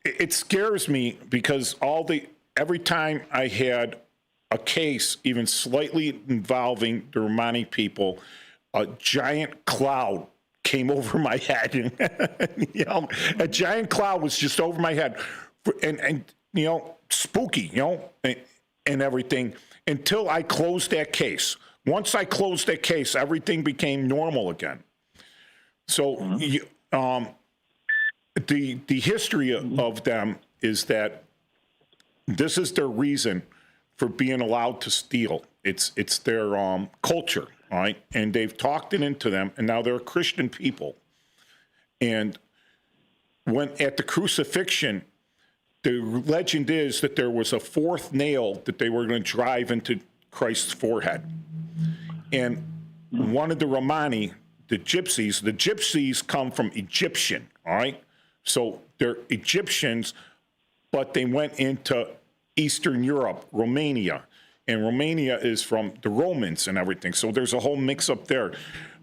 it scares me because every time I had a case, even slightly involving the Romani people, a giant cloud came over my head. A giant cloud was just over my head, and spooky, and everything until I closed that case. Once I closed that case, everything became normal again. So, the history of them is that this is their reason for being allowed to steal. It's their culture, all right? And they've talked it into them, and now they're a Christian people. And when at the crucifixion, the legend is that there was a fourth nail that they were going to drive into Christ's forehead. And one of the Romani, the gypsies come from Egyptian, all right? So they're Egyptians, but they went into Eastern Europe, Romania. And Romania is from the Romans and everything. So there's a whole mix up there.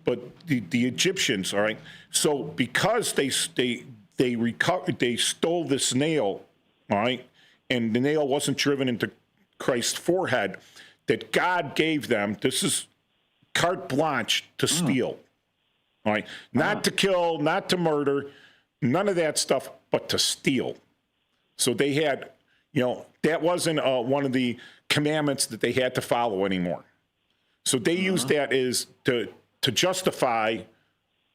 But the Egyptians, all right? So because they stole this nail, all right? And the nail wasn't driven into Christ's forehead, that God gave them, this is carte blanche to steal. All right, not to kill, not to murder, none of that stuff, but to steal. So they had, that wasn't one of the commandments that they had to follow anymore. So they used that as to justify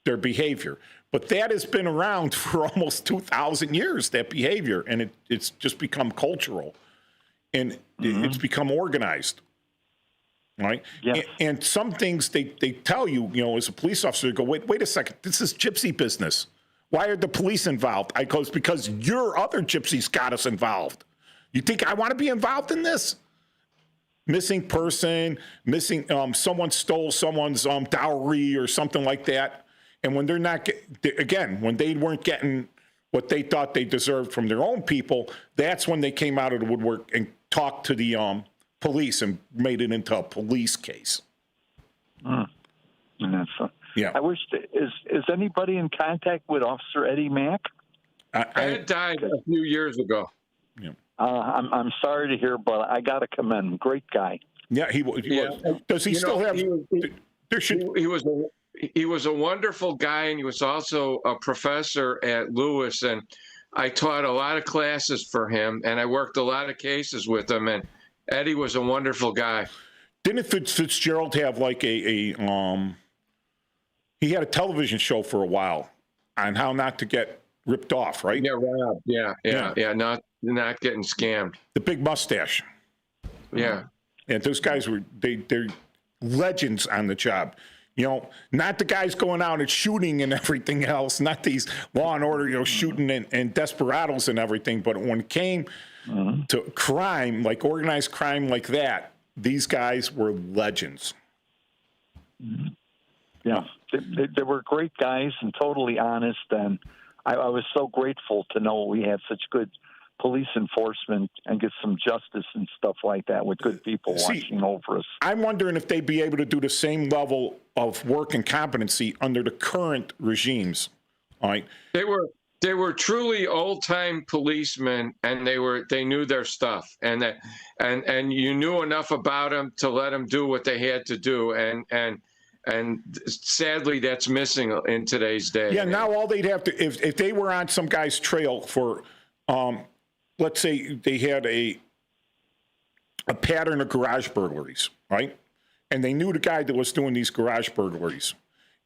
their behavior. But that has been around for almost 2,000 years, that behavior, and it's just become cultural, and it's become organized. Right. Yes. And some things they tell you, as a police officer, you go, wait a second, this is gypsy business. Why are the police involved? I goes, because your other gypsies got us involved. You think I want to be involved in this? Missing person, someone stole someone's dowry or something like that. And when they're not, when they weren't getting what they thought they deserved from their own people, that's when they came out of the woodwork and talked to the police and made it into a police case. And I wish is anybody in contact with Officer Eddie Mack? Ed died a few years ago. Yeah. I'm sorry to hear, but I got to commend him. Great guy. Yeah, he was. Does he still have? He was a wonderful guy, and he was also a professor at Lewis, and I taught a lot of classes for him, and I worked a lot of cases with him, and Eddie was a wonderful guy. Didn't Fitzgerald have like he had a television show for a while on how not to get ripped off, right? Yeah, Rob. Yeah. Not getting scammed. The big mustache. Yeah. And those guys they're legends on the job. Not the guys going out and shooting and everything else, not these Law and Order, shooting and desperados and everything. But when it came to crime, like organized crime like that, these guys were legends. Yeah, they were great guys and totally honest. And I was so grateful to know we had such good police enforcement and get some justice and stuff like that with good people watching over us. I'm wondering if they'd be able to do the same level of work and competency under the current regimes. All right. They were truly old-time policemen, and they knew their stuff, and you knew enough about them to let them do what they had to do, and sadly that's missing in today's day. Yeah, now all they'd have to, if they were on some guy's trail for, let's say they had a pattern of garage burglaries, right? And they knew the guy that was doing these garage burglaries,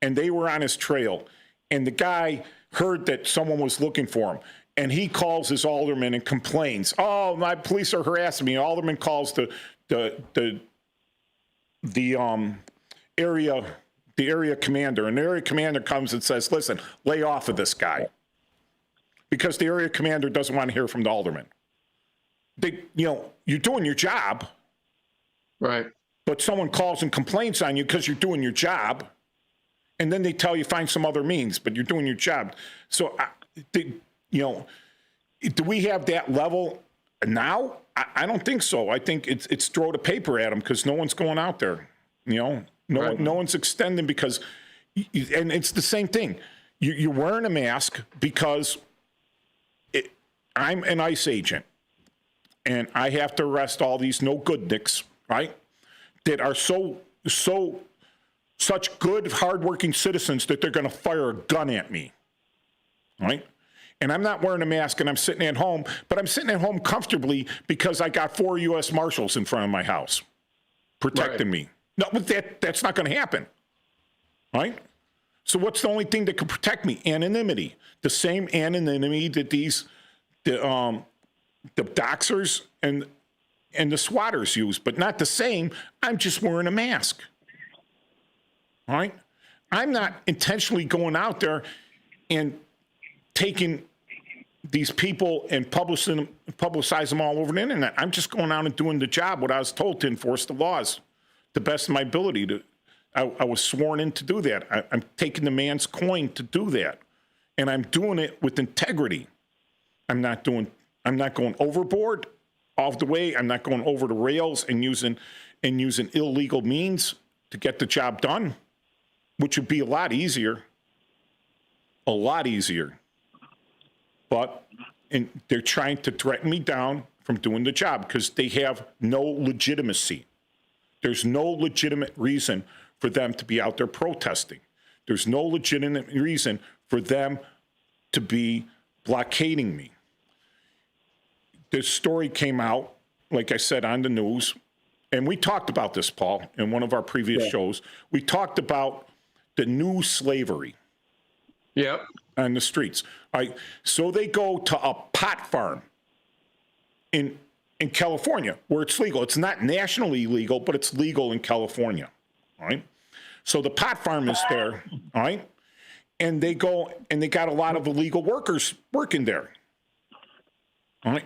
and they were on his trail, and the guy heard that someone was looking for him, and he calls his alderman and complains, "Oh, my police are harassing me." Alderman calls the area commander, and the area commander comes and says, "Listen, lay off of this guy," because the area commander doesn't want to hear from the alderman. You're doing your job, right? But someone calls and complains on you because you're doing your job, and then they tell you find some other means, but you're doing your job. So, do we have that level now? I don't think so. I think it's throw the paper at them because no one's going out there. No one's extending because, and it's the same thing. You're wearing a mask because I'm an ICE agent, and I have to arrest all these no good nicks, right? That are such good, hardworking citizens that they're going to fire a gun at me, right? And I'm not wearing a mask and I'm sitting at home, but I'm sitting at home comfortably because I got 4 U.S. Marshals in front of my house protecting me. No, but that's not going to happen, right? So what's the only thing that can protect me? Anonymity. The same anonymity that the doxers and the swatters use, but not the same. I'm just wearing a mask, all right? I'm not intentionally going out there and taking these people and publicize them all over the internet. I'm just going out and doing the job, what I was told to enforce the laws, the best of my ability. I was sworn in to do that. I'm taking the man's coin to do that, and I'm doing it with integrity. I'm not going overboard, off the way. I'm not going over the rails and using illegal means to get the job done, which would be a lot easier. But they're trying to threaten me down from doing the job because they have no legitimacy. There's no legitimate reason for them to be out there protesting. There's no legitimate reason for them to be blockading me. This story came out, like I said, on the news, and we talked about this, Paul, in one of our previous shows. We talked about the new slavery on the streets. All right, so they go to a pot farm in California where it's legal. It's not nationally legal, but it's legal in California. All right, so the pot farm is there. All right, and they go and they got a lot of illegal workers working there. All right,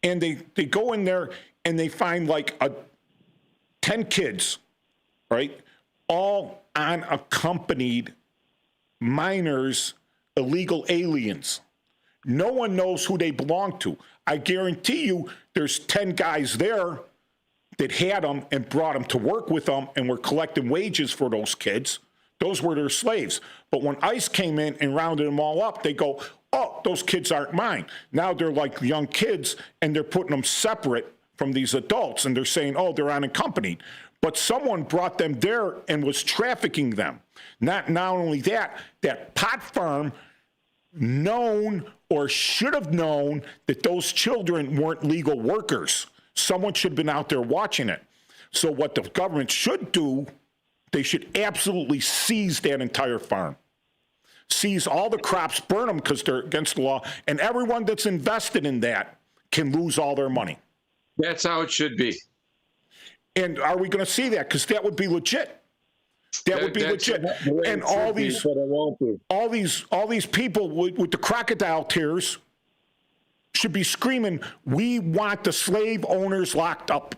and they go in there and they find like 10 kids, right, all unaccompanied minors, illegal aliens. No one knows who they belong to. I guarantee you there's 10 guys there that had them and brought them to work with them and were collecting wages for those kids. Those were their slaves. But when ICE came in and rounded them all up, they go, "Oh, those kids aren't mine." Now they're like young kids and they're putting them separate from these adults and they're saying, "Oh, they're unaccompanied." But someone brought them there and was trafficking them. Not only that, that pot farm known or should have known that those children weren't legal workers. Someone should have been out there watching it. So what the government should do, they should absolutely seize that entire farm. Seize all the crops, burn them because they're against the law, and everyone that's invested in that can lose all their money. That's how it should be. And are we going to see that? Because that would be legit. That would be legit. And all these people with the crocodile tears should be screaming, "We want the slave owners locked up.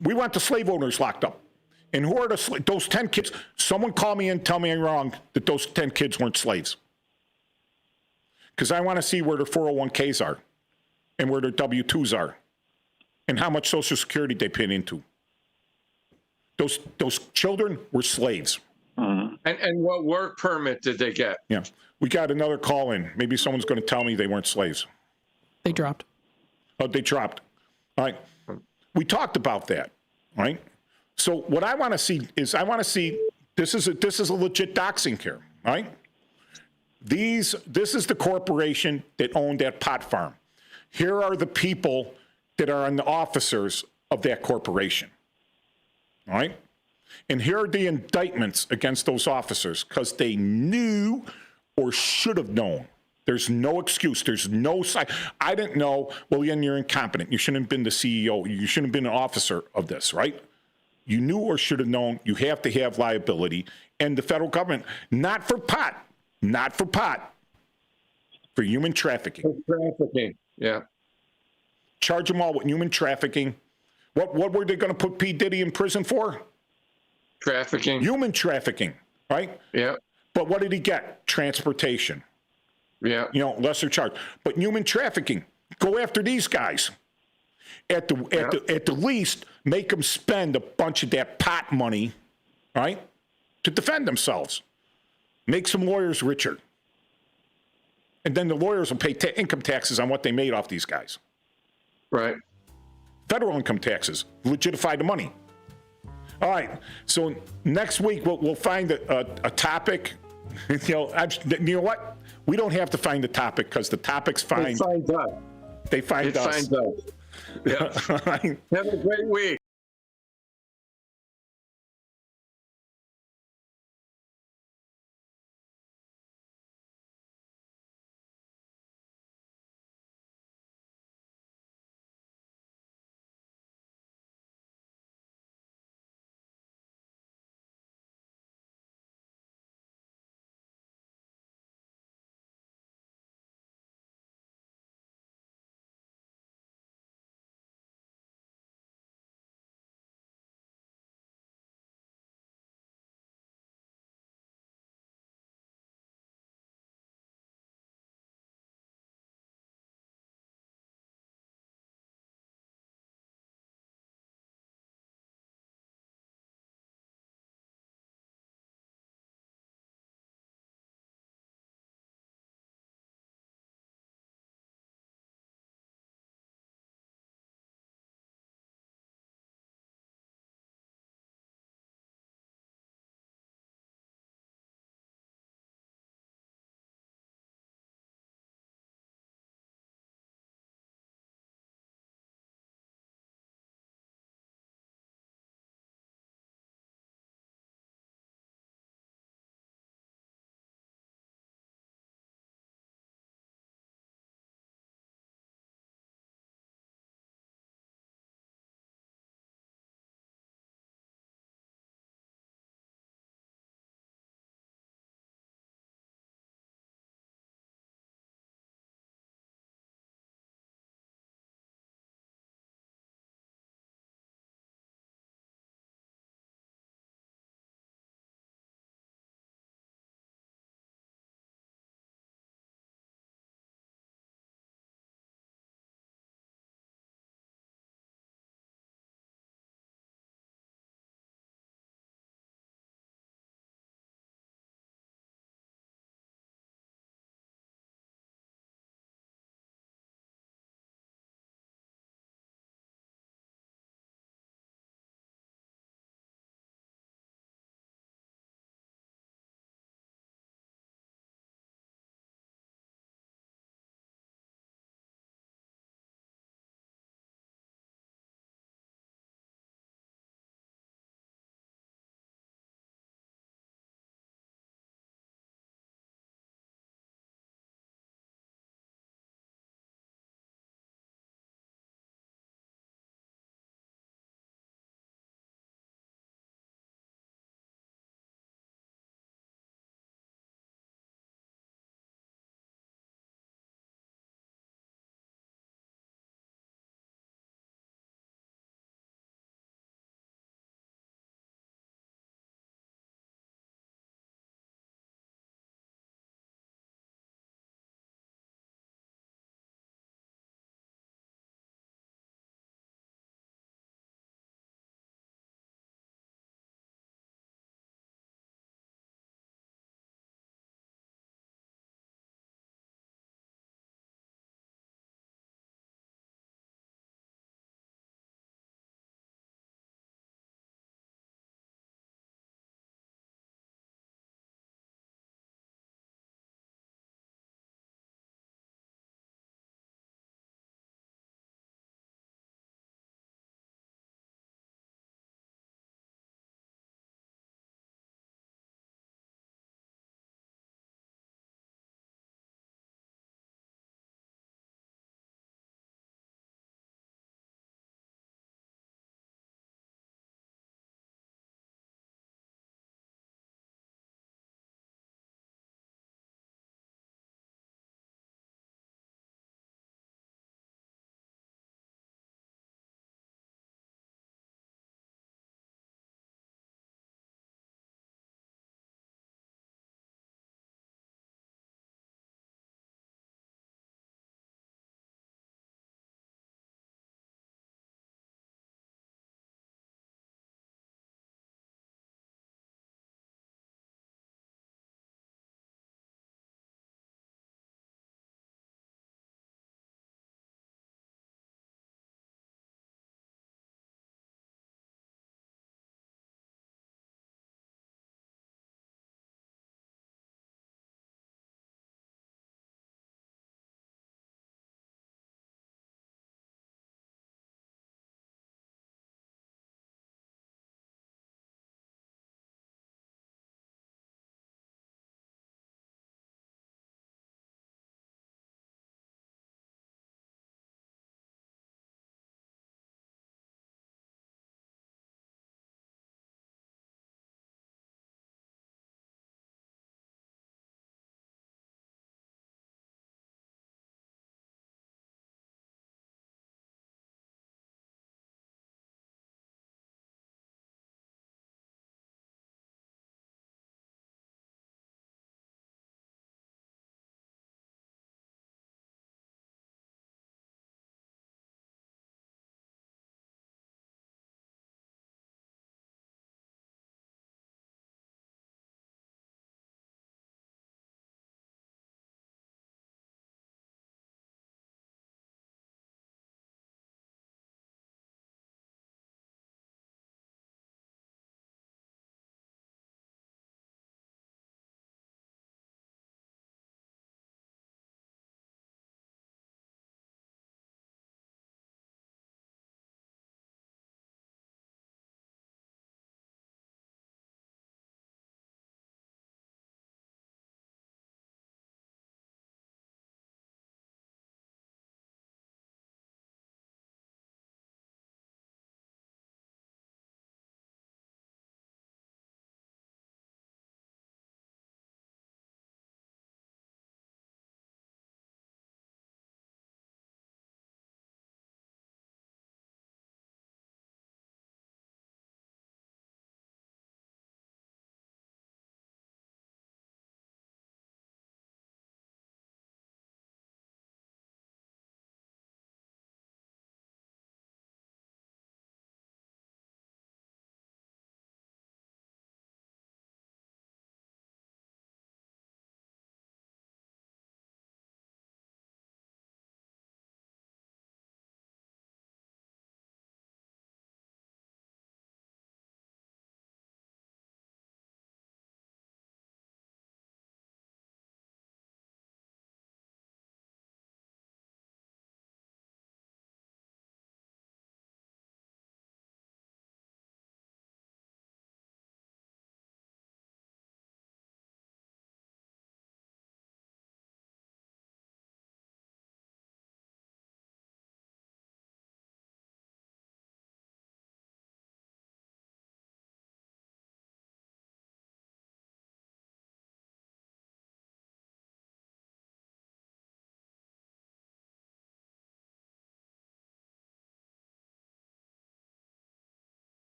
We want the slave owners locked up." And who are those 10 kids? Someone call me and tell me I'm wrong that those 10 kids weren't slaves. Because I want to see where their 401ks are and where their W-2s are and how much Social Security they paid into. Those children were slaves. Mm-hmm. And what work permit did they get? Yeah. We got another call in. Maybe someone's going to tell me they weren't slaves. They dropped. Oh, they dropped. All right. We talked about that, right? So what I want to see is this is a legit doxing here, right? This is the corporation that owned that pot farm. Here are the people that are the officers of that corporation. All right? And here are the indictments against those officers because they knew or should have known. There's no excuse. There's no side. I didn't know. Well, then you're incompetent. You shouldn't have been the CEO. You shouldn't have been an officer of this, right? You knew or should have known. You have to have liability. And the federal government, not for pot, for human trafficking. Yeah. Charge them all with human trafficking. What were they going to put P. Diddy in prison for? Trafficking. Human trafficking, right? Yeah. But what did he get? Transportation. Yeah. Lesser charge. But human trafficking, go after these guys. At the least, make them spend a bunch of that pot money, right, to defend themselves. Make some lawyers richer. And then the lawyers will pay income taxes on what they made off these guys. Right. Federal income taxes, legitify the money. All right. So next week we'll find a topic. You know what? We don't have to find the topic because the topic's fine. They find out. They find us. It finds out. Yeah. Have a great week.